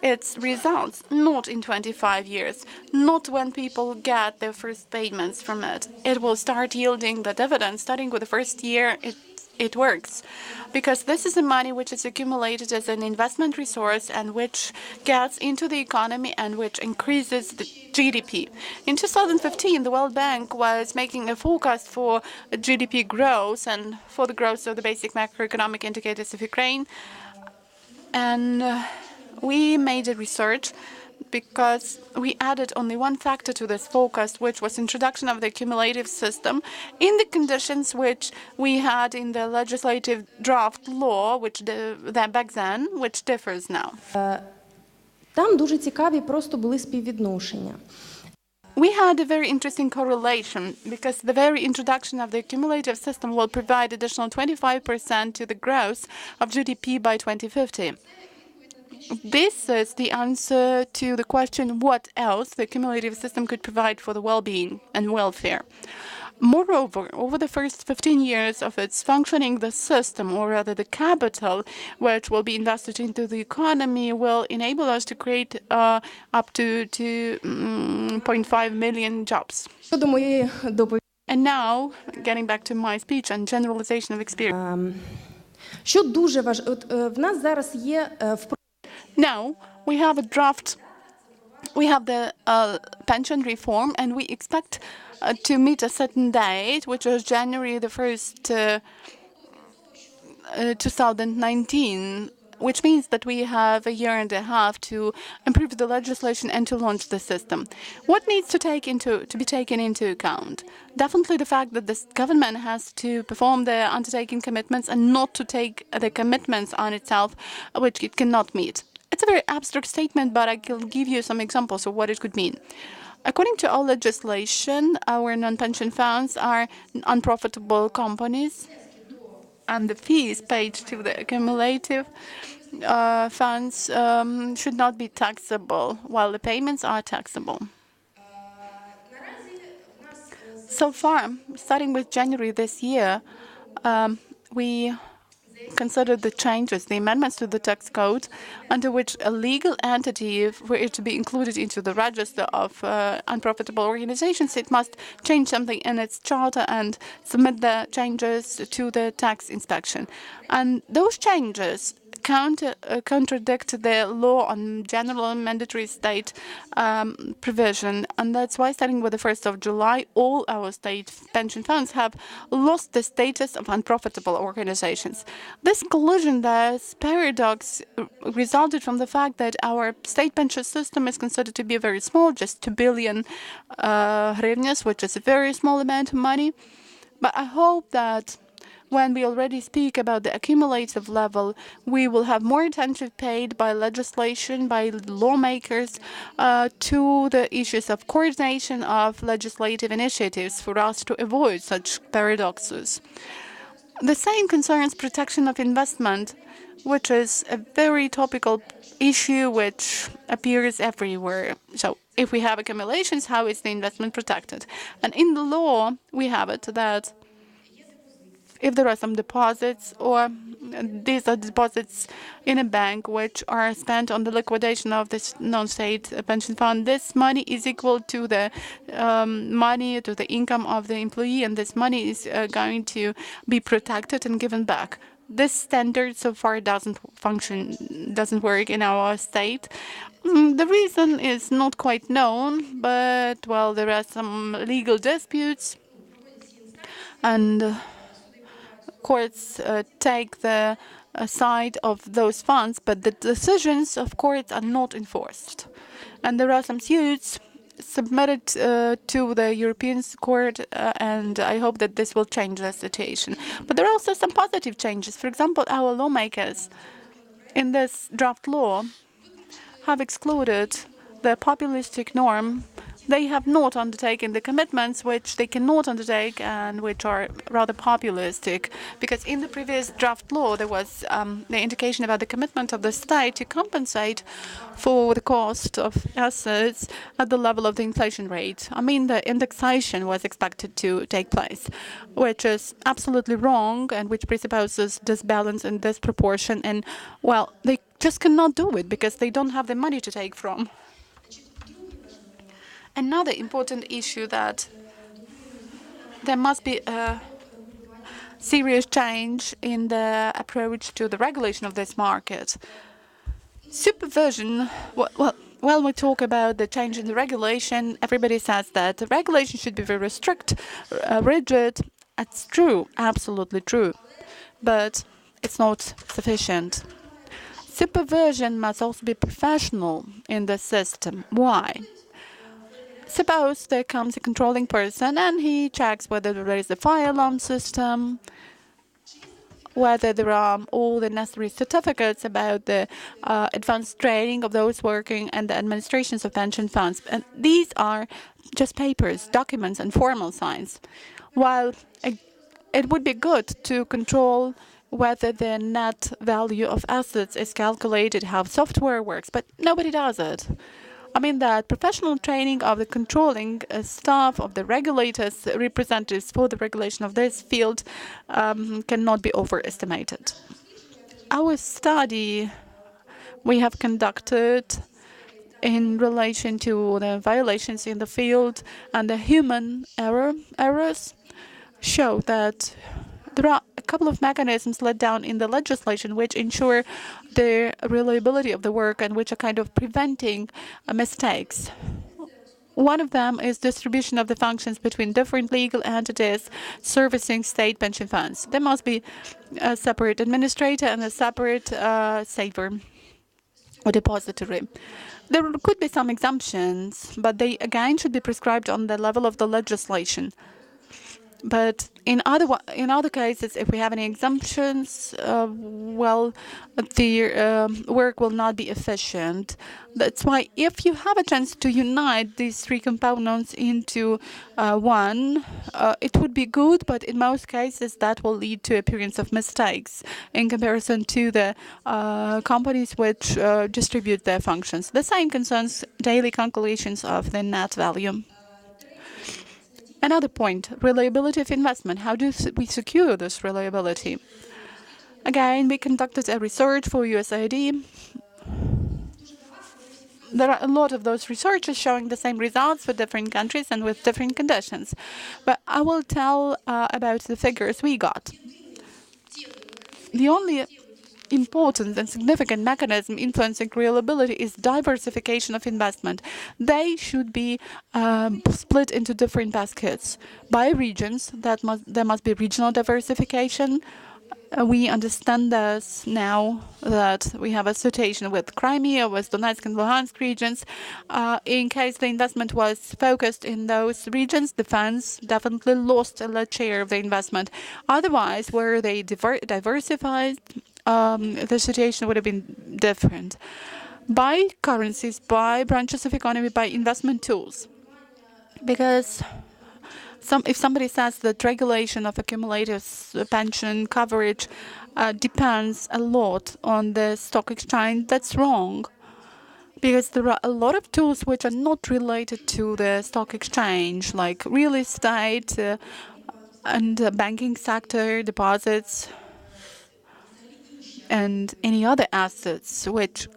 its results not in 25 years, not when people get their first payments from it. It will start yielding the dividends starting with the first year it works. Because this is the money which is accumulated as an investment resource and which gets into the economy and which increases the GDP. In 2015, the World Bank was making a forecast for GDP growth and for the growth of the basic macroeconomic indicators of Ukraine. And we made a research because we added only one factor to this forecast, which was introduction of the cumulative system in the conditions which we had in the legislative draft law, which back then, which differs now. Там дуже цікаві просто були співвідношення. We had a very interesting correlation because the very introduction of the cumulative system will provide additional 25% to the growth of GDP by 2050. This is the answer to the question what else the cumulative system could provide for the well-being and welfare. Moreover, over the first 15 years of its functioning, the system, or rather the capital, which will be invested into the economy, will enable us to create up to 2.5 million jobs. Щодо моєї доповіді. And now, getting back to my speech and generalization of experience. Що дуже важливо, в нас зараз є Now, we have a draft. We have the pension reform, and we expect to meet a certain date, which was January the 1st, 2019, which means that we have a year and a half to improve the legislation and to launch the system. What needs to be taken into account? Definitely the fact that this government has to perform the undertaking commitments and not to take the commitments on itself, which it cannot meet. It's a very abstract statement, but I can give you some examples of what it could mean. According to our legislation, our non-pension funds are unprofitable companies, and the fees paid to the accumulative funds should not be taxable, while the payments are taxable. So far, starting with January this year, we considered the changes, the amendments to the tax code, under which a legal entity, for it to be included into the register of unprofitable organizations, it must change something in its charter and submit the changes to the tax inspection. And those changes contradict the law on general and mandatory state provision. And that's why, starting with the 1st of July, all our state pension funds have lost the status of unprofitable organizations. This collision, this paradox, resulted from the fact that our state pension system is considered to be very small, just 2 billion hryvnias, which is a very small amount of money. But I hope that when we already speak about the accumulative level, we will have more attention paid by legislation, by lawmakers, to the issues of coordination of legislative initiatives for us to avoid such paradoxes. The same concerns protection of investment, which is a very topical issue which appears everywhere. So if we have accumulations, how is the investment protected? And in the law, we have it that if there are some deposits, or these are deposits in a bank which are spent on the liquidation of this non-state pension fund, this money is equal to the money, to the income of the employee, and this money is going to be protected and given back. This standard so far doesn't work in our state. The reason is not quite known, but, well, there are some legal disputes, and courts take the side of those funds, but the decisions of courts are not enforced. And there are some suits submitted to the European Court, and I hope that this will change the situation. But there are also some positive changes. For example, our lawmakers in this draft law have excluded the populistic norm. They have not undertaken the commitments which they cannot undertake and which are rather populistic. Because in the previous draft law, there was the indication about the commitment of the state to compensate for the cost of assets at the level of the inflation rate. I mean, the indexation was expected to take place, which is absolutely wrong and which presupposes disbalance and disproportion. And, well, they just cannot do it because they don't have the money to take from. Another important issue that there must be a serious change in the approach to the regulation of this market. Supervision, when we talk about the change in the regulation, everybody says that the regulation should be very strict, rigid. It's true, absolutely true, but it's not sufficient. Supervision must also be professional in the system. Why? Suppose there comes a controlling person and he checks whether there is a fire alarm system, whether there are all the necessary certificates about the advanced training of those working and the administrations of pension funds. And these are just papers, documents, and formal signs. While it would be good to control whether the net value of assets is calculated, how software works, but nobody does it. I mean that professional training of the controlling staff, of the regulators, representatives for the regulation of this field cannot be overestimated. Our study we have conducted in relation to the violations in the field and the human errors show that there are a couple of mechanisms laid down in the legislation which ensure the reliability of the work and which are kind of preventing mistakes. One of them is distribution of the functions between different legal entities servicing state pension funds. There must be a separate administrator and a separate saver or depository. There could be some exemptions, but they again should be prescribed on the level of the legislation. But in other cases, if we have any exemptions, the work will not be efficient. That's why if you have a chance to unite these three components into one, it would be good, but in most cases that will lead to appearance of mistakes in comparison to the companies which distribute their functions. The same concerns daily calculations of the net value. Another point, reliability of investment. How do we secure this reliability? Again, we conducted a research for USAID. There are a lot of those researches showing the same results for different countries and with different conditions. But I will tell about the figures we got. The only important and significant mechanism influencing reliability is diversification of investment. They should be split into different baskets. By regions, there must be regional diversification. We understand this now that we have a situation with Crimea, with Donetsk and Luhansk regions. In case the investment was focused in those regions, the funds definitely lost a share of the investment. Otherwise, where they diversified, the situation would have been different. By currencies, by branches of economy, by investment tools. Because if somebody says that regulation of accumulative pension coverage depends a lot on the stock exchange, that's wrong. Because there are a lot of tools which are not related to the stock exchange, like real estate and the banking sector, deposits, and any other assets which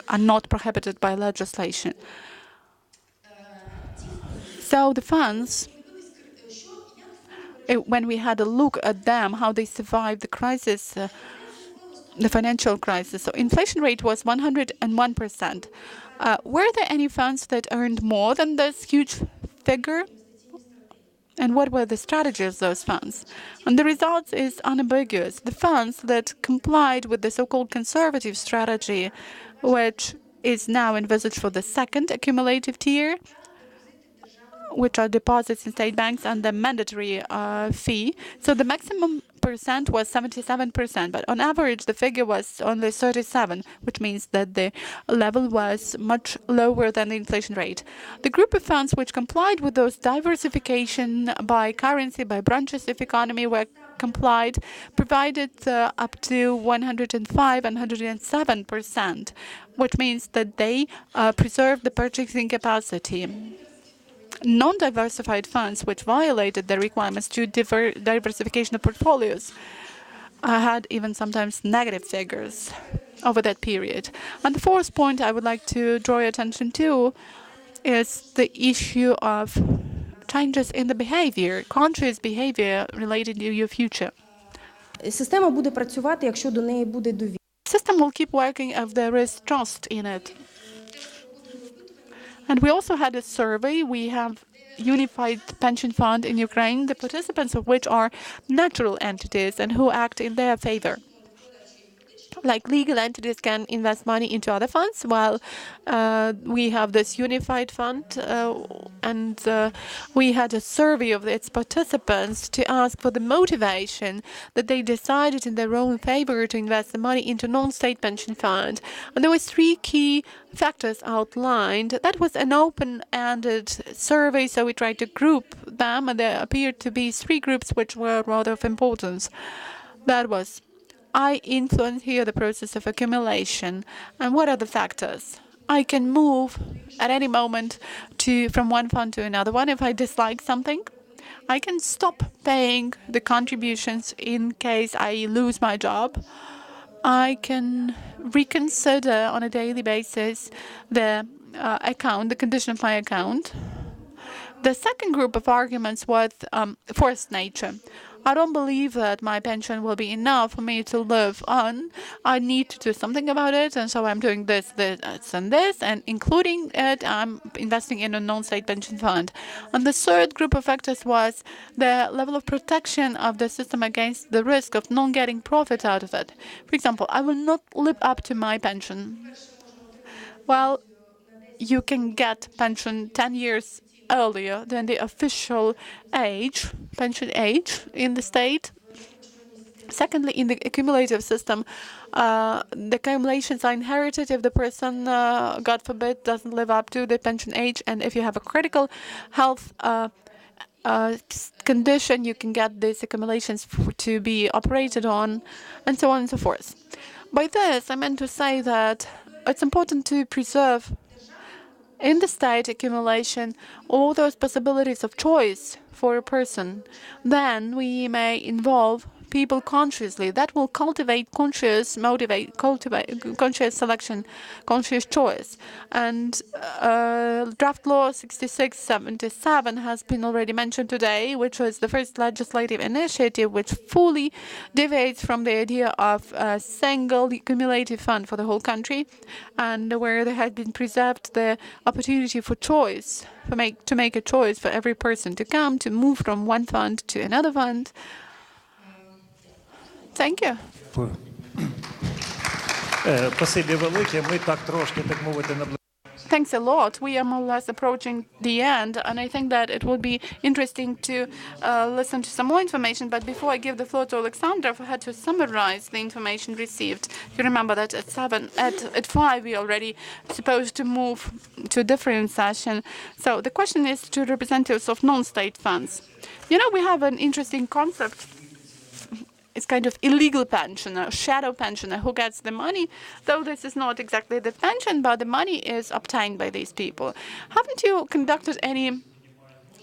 are not prohibited by legislation. So the funds, when we had a look at them, how they survived the crisis, the financial crisis, so inflation rate was 101%. Were there any funds that earned more than this huge figure? And what were the strategies of those funds? And the result is unambiguous. The funds that complied with the so-called conservative strategy, which is now envisaged for the second accumulative tier, which are deposits in state banks and the mandatory fee. So the maximum percent was 77%, but on average the figure was only 37, which means that the level was much lower than the inflation rate. The group of funds which complied with those diversification by currency, by branches of economy were complied, provided up to 105 and 107%, which means that they preserved the purchasing capacity. Non-diversified funds, which violated the requirements to diversification of portfolios, had even sometimes negative figures over that period. And the fourth point I would like to draw your attention to is the issue of changes in the behavior, conscious behavior related to your future. Система буде працювати, якщо до неї буде довіра. System will keep working if there is trust in it. And we also had a survey. We have unified pension fund in Ukraine, the participants of which are natural entities and who act in their favor. Like legal entities can invest money into other funds, while we have this unified fund, and we had a survey of its participants to ask for the motivation that they decided in their own favor to invest the money into non-state pension fund. And there were 3 key factors outlined. That was an open-ended survey, so we tried to group them, and there appeared to be 3 groups which were rather of importance. That was, I influence here the process of accumulation. And what are the factors? I can move at any moment from one fund to another one if I dislike something. I can stop paying the contributions in case I lose my job. I can reconsider on a daily basis the account, the condition of my account. The second group of arguments was forced nature. I don't believe that my pension will be enough for me to live on. I need to do something about it, and so I'm doing this, and this, and including it, I'm investing in a non-state pension fund. And the third group of factors was the level of protection of the system against the risk of not getting profit out of it. For example, I will not live up to my pension. Well, you can get pension 10 years earlier than the official age, pension age in the state. Secondly, in the accumulative system, the accumulations are inherited if the person, God forbid, doesn't live up to the pension age. And if you have a critical health condition, you can get these accumulations to be operated on, and so on and so forth. By this, I meant to say that it's important to preserve in the state accumulation all those possibilities of choice for a person. Then we may involve people consciously. That will cultivate conscious selection, conscious choice. And draft law 6677 has been already mentioned today, which was the first legislative initiative which fully deviates from the idea of a single cumulative fund for the whole country, and where there had been preserved the opportunity for choice, to make a choice for every person to move from one fund to another fund. Thank you. Thanks a lot. We are more or less approaching the end, and I think that it will be interesting to listen to some more information. But before I give the floor to Oleksandra, I had to summarize the information received. You remember that at 5 we already supposed to move to a different session. So the question is to representatives of non-state funds. You know, we have an interesting concept. It's kind of illegal pensioner, shadow pensioner, who gets the money, though this is not exactly the pension, but the money is obtained by these people. Haven't you conducted any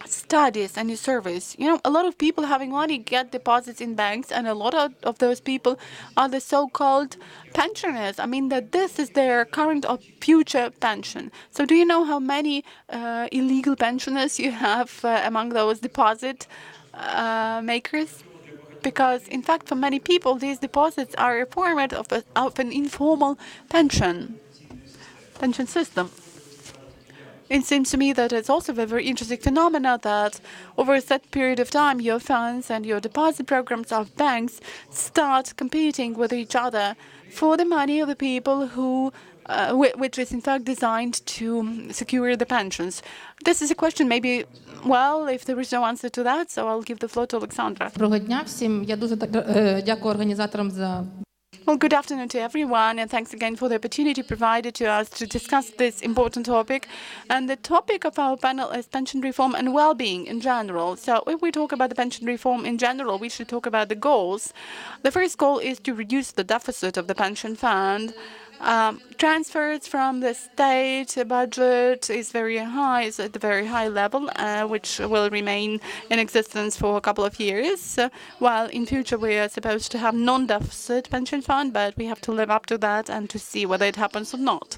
studies, any surveys? You know, a lot of people having money get deposits in banks, and a lot of those people are the so-called pensioners. I mean that this is their current or future pension. So do you know how many illegal pensioners you have among those deposit makers? Because, in fact, for many people, these deposits are a format of an informal pension system. It seems to me that it's also a very interesting phenomenon that over a set period of time, your funds and your deposit programs of banks start competing with each other for the money of the people who which is in fact designed to secure the pensions. This is a question maybe, well, if there is no answer to that, so I'll give the floor to Oleksandra. Доброго дня всім. Я дуже дякую організаторам за Well, good afternoon to everyone, and thanks again for the opportunity provided to us to discuss this important topic. And the topic of our panel is pension reform and well-being in general. So if we talk about the pension reform in general, we should talk about the goals. The first goal is to reduce the deficit of the pension fund. Transfers from the state budget is very high, is at a very high level, which will remain in existence for a couple of years. While in future we are supposed to have non-deficit pension fund, but we have to live up to that and to see whether it happens or not.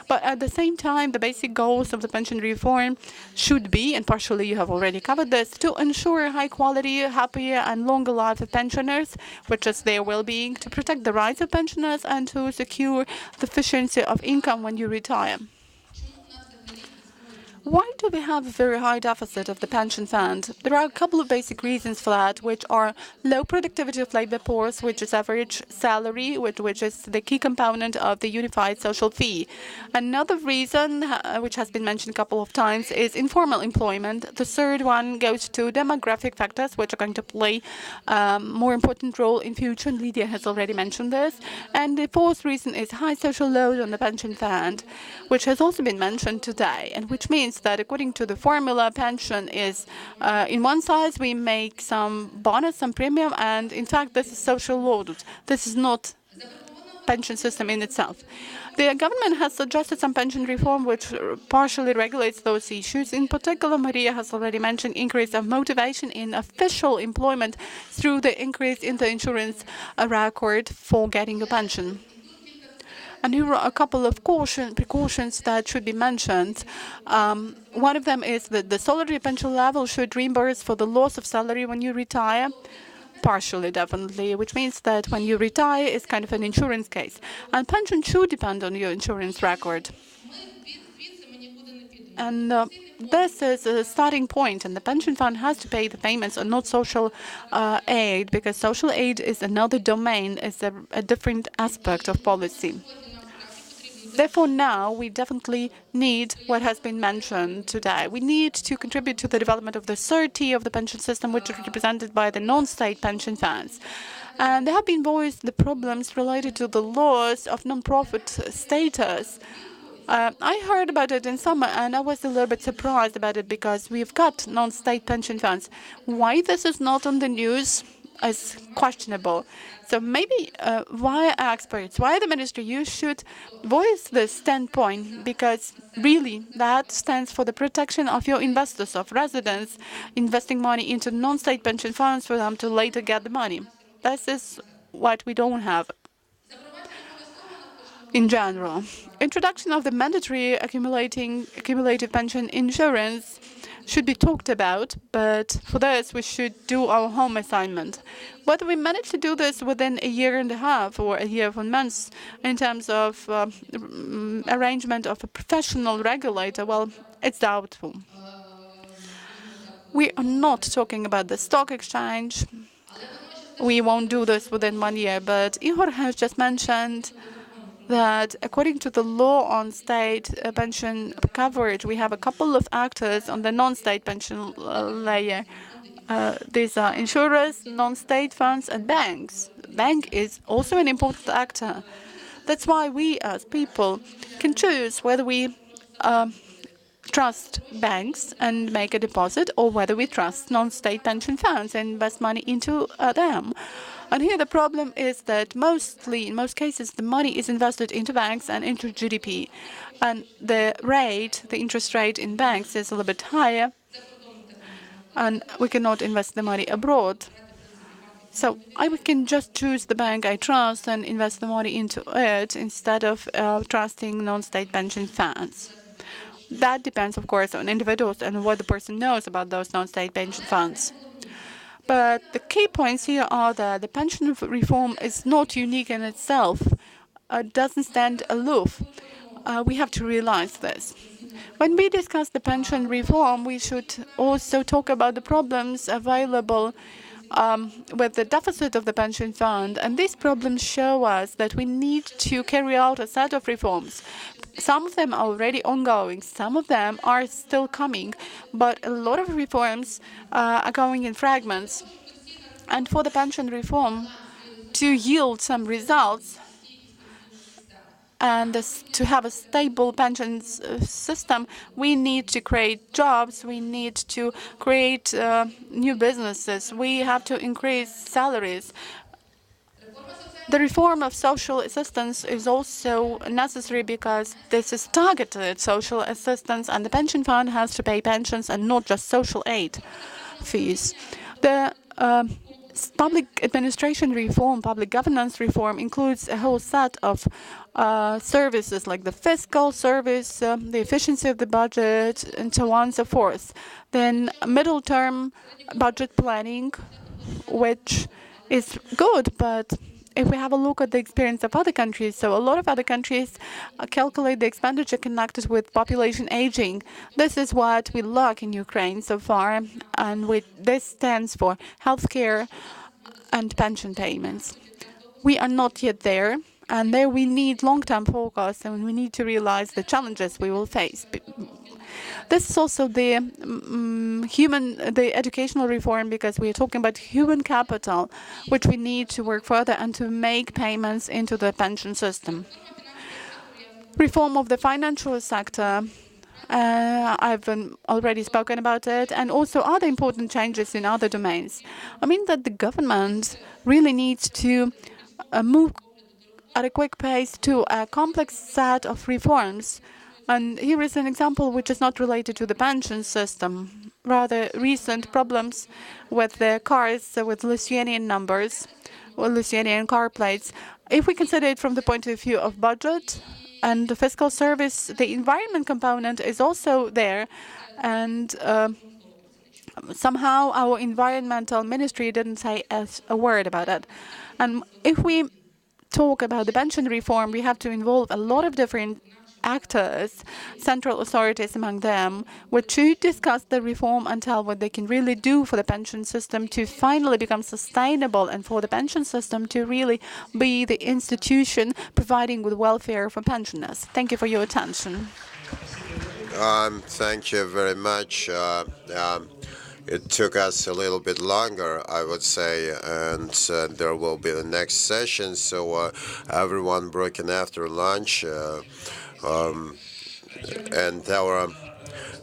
But at the same time, the basic goals of the pension reform should be, and partially you have already covered this, to ensure high quality, happier and longer life of pensioners, which is their well-being, to protect the rights of pensioners and to secure the sufficiency of income when you retire. Why do we have a very high deficit of the pension fund? There are a couple of basic reasons for that, which are low productivity of labor force, which is average salary, which is the key component of the unified social fee. Another reason, which has been mentioned a couple of times, is informal employment. The third one goes to demographic factors, which are going to play a more important role in future, and Lidiia has already mentioned this. And the fourth reason is high social load on the pension fund, which has also been mentioned today, and which means that according to the formula, pension is in one side we make some bonus, some premium, and in fact this is social load. This is not pension system in itself. The government has suggested some pension reform which partially regulates those issues. In particular, Maria has already mentioned increase of motivation in official employment through the increase in the insurance record for getting a pension. And here are a couple of precautions that should be mentioned. One of them is that the salary pension level should reimburse for the loss of salary when you retire, partially definitely, which means that when you retire, it's kind of an insurance case. And pension should depend on your insurance record. And this is a starting point, and the pension fund has to pay the payments and not social aid, because social aid is another domain, is a different aspect of policy. Therefore, now we definitely need what has been mentioned today. We need to contribute to the development of the third tier of the pension system, which is represented by the non-state pension funds. And there have been voiced the problems related to the loss of non-profit status. I heard about it in summer, and I was a little bit surprised about it because we've got non-state pension funds. Why this is not on the news is questionable. So maybe why experts, why the ministry, you should voice this standpoint, because really that stands for the protection of your investors, of residents investing money into non-state pension funds for them to later get the money. This is what we don't have in general. Introduction of the mandatory accumulative pension insurance should be talked about, but for this we should do our home assignment. Whether we manage to do this within a year and a half or a year of months in terms of arrangement of a professional regulator, well, it's doubtful. We are not talking about the stock exchange. We won't do this within 1 year, but Ihor has just mentioned that according to the law on state pension coverage, we have a couple of actors on the non-state pension layer. These are insurers, non-state funds, and banks. Bank is also an important actor. That's why we as people can choose whether we trust banks and make a deposit, or whether we trust non-state pension funds and invest money into them. And here the problem is that in most cases, the money is invested into banks and into GDP. And the interest rate in banks is a little bit higher, and we cannot invest the money abroad. So I can just choose the bank I trust and invest the money into it instead of trusting non-state pension funds. That depends, of course, on individuals and what the person knows about those non-state pension funds. But the key points here are that the pension reform is not unique in itself. It doesn't stand aloof. We have to realize this. When we discuss the pension reform, we should also talk about the problems available with the deficit of the pension fund. And these problems show us that we need to carry out a set of reforms. Some of them are already ongoing, some of them are still coming, but a lot of reforms are going in fragments. And for the pension reform to yield some results and to have a stable pension system, we need to create jobs, we need to create new businesses, we have to increase salaries. The reform of social assistance is also necessary because this is targeted social assistance, and the pension fund has to pay pensions and not just social aid fees. The public administration reform, public governance reform includes a whole set of services like the fiscal service, the efficiency of the budget, and so on and so forth. Then middle-term budget planning, which is good, but if we have a look at the experience of other countries, so a lot of other countries calculate the expenditure connected with population aging. This is what we lack in Ukraine so far, and this stands for healthcare and pension payments. We are not yet there, and there we need long-term focus, and we need to realize the challenges we will face. This is also the educational reform, because we are talking about human capital, which we need to work further and to make payments into the pension system. Reform of the financial sector, I've already spoken about it, and also other important changes in other domains. I mean that the government really needs to move at a quick pace to a complex set of reforms. And here is an example which is not related to the pension system, rather recent problems with the cars with Lithuanian numbers, or Lithuanian car plates. If we consider it from the point of view of budget and the fiscal service, the environment component is also there, and somehow our environmental ministry didn't say a word about it. And if we talk about the pension reform, we have to involve a lot of different actors, central authorities among them, which should discuss the reform and tell what they can really do for the pension system to finally become sustainable, and for the pension system to really be the institution providing with welfare for pensioners. Thank you for your attention. Thank you very much. It took us a little bit longer, I would say, and there will be the next session. So everyone broken after lunch. And our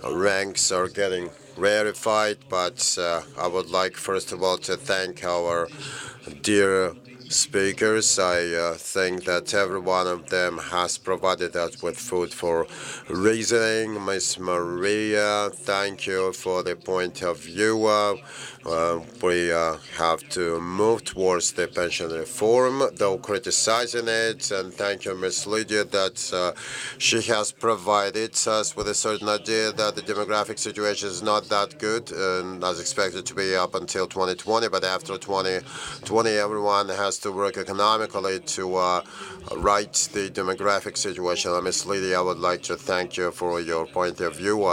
ranks are getting rarefied, but I would like first of all to thank our dear speakers. I think that every one of them has provided us with food for reasoning. Ms. Maria, thank you for the point of view. We have to move towards the pension reform, though criticizing it. And thank you, Ms. Lidiia, that she has provided us with a certain idea that the demographic situation is not that good, and as expected to be up until 2020. But after 2020, everyone has to work economically to right the demographic situation. Ms. Lidiia, I would like to thank you for your point of view.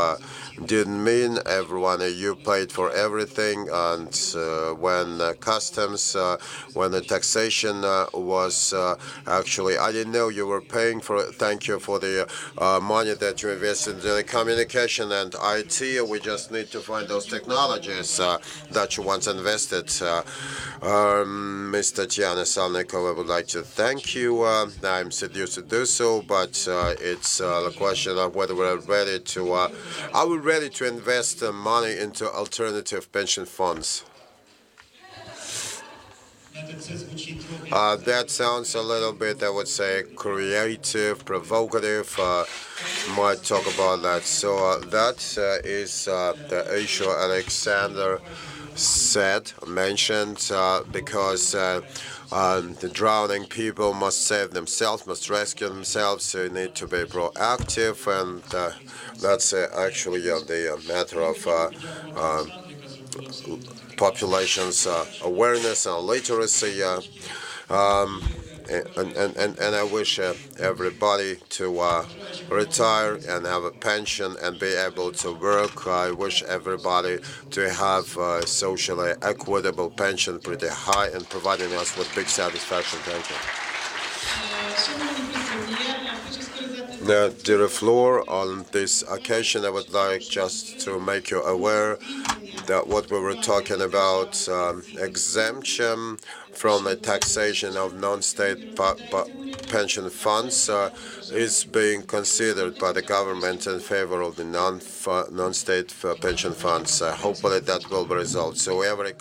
Didn't mean everyone, you paid for everything, and when customs, when the taxation was actually, I didn't know you were paying for it. Thank you for the money that you invested in the communication and IT. We just need to find those technologies that you once invested. Ms. Tatyana Salnikova, I would like to thank you. I'm seduced to do so, but it's a question of whether we're ready to, are we ready to invest money into alternative pension funds? That sounds a little bit, I would say, creative, provocative. Might talk about that. So that is the issue Oleksandra mentioned, because the drowning people must save themselves, must rescue themselves, so you need to be proactive, and that's actually the matter of population's awareness and literacy. And I wish everybody to retire and have a pension and be able to work. I wish everybody to have a socially equitable pension, pretty high, and providing us with big satisfaction. Thank you. To the floor on this occasion, I would like just to make you aware that what we were talking about, exemption from the taxation of non-state pension funds, is being considered by the government in favor of the non-state pension funds. Hopefully that will be resolved. So every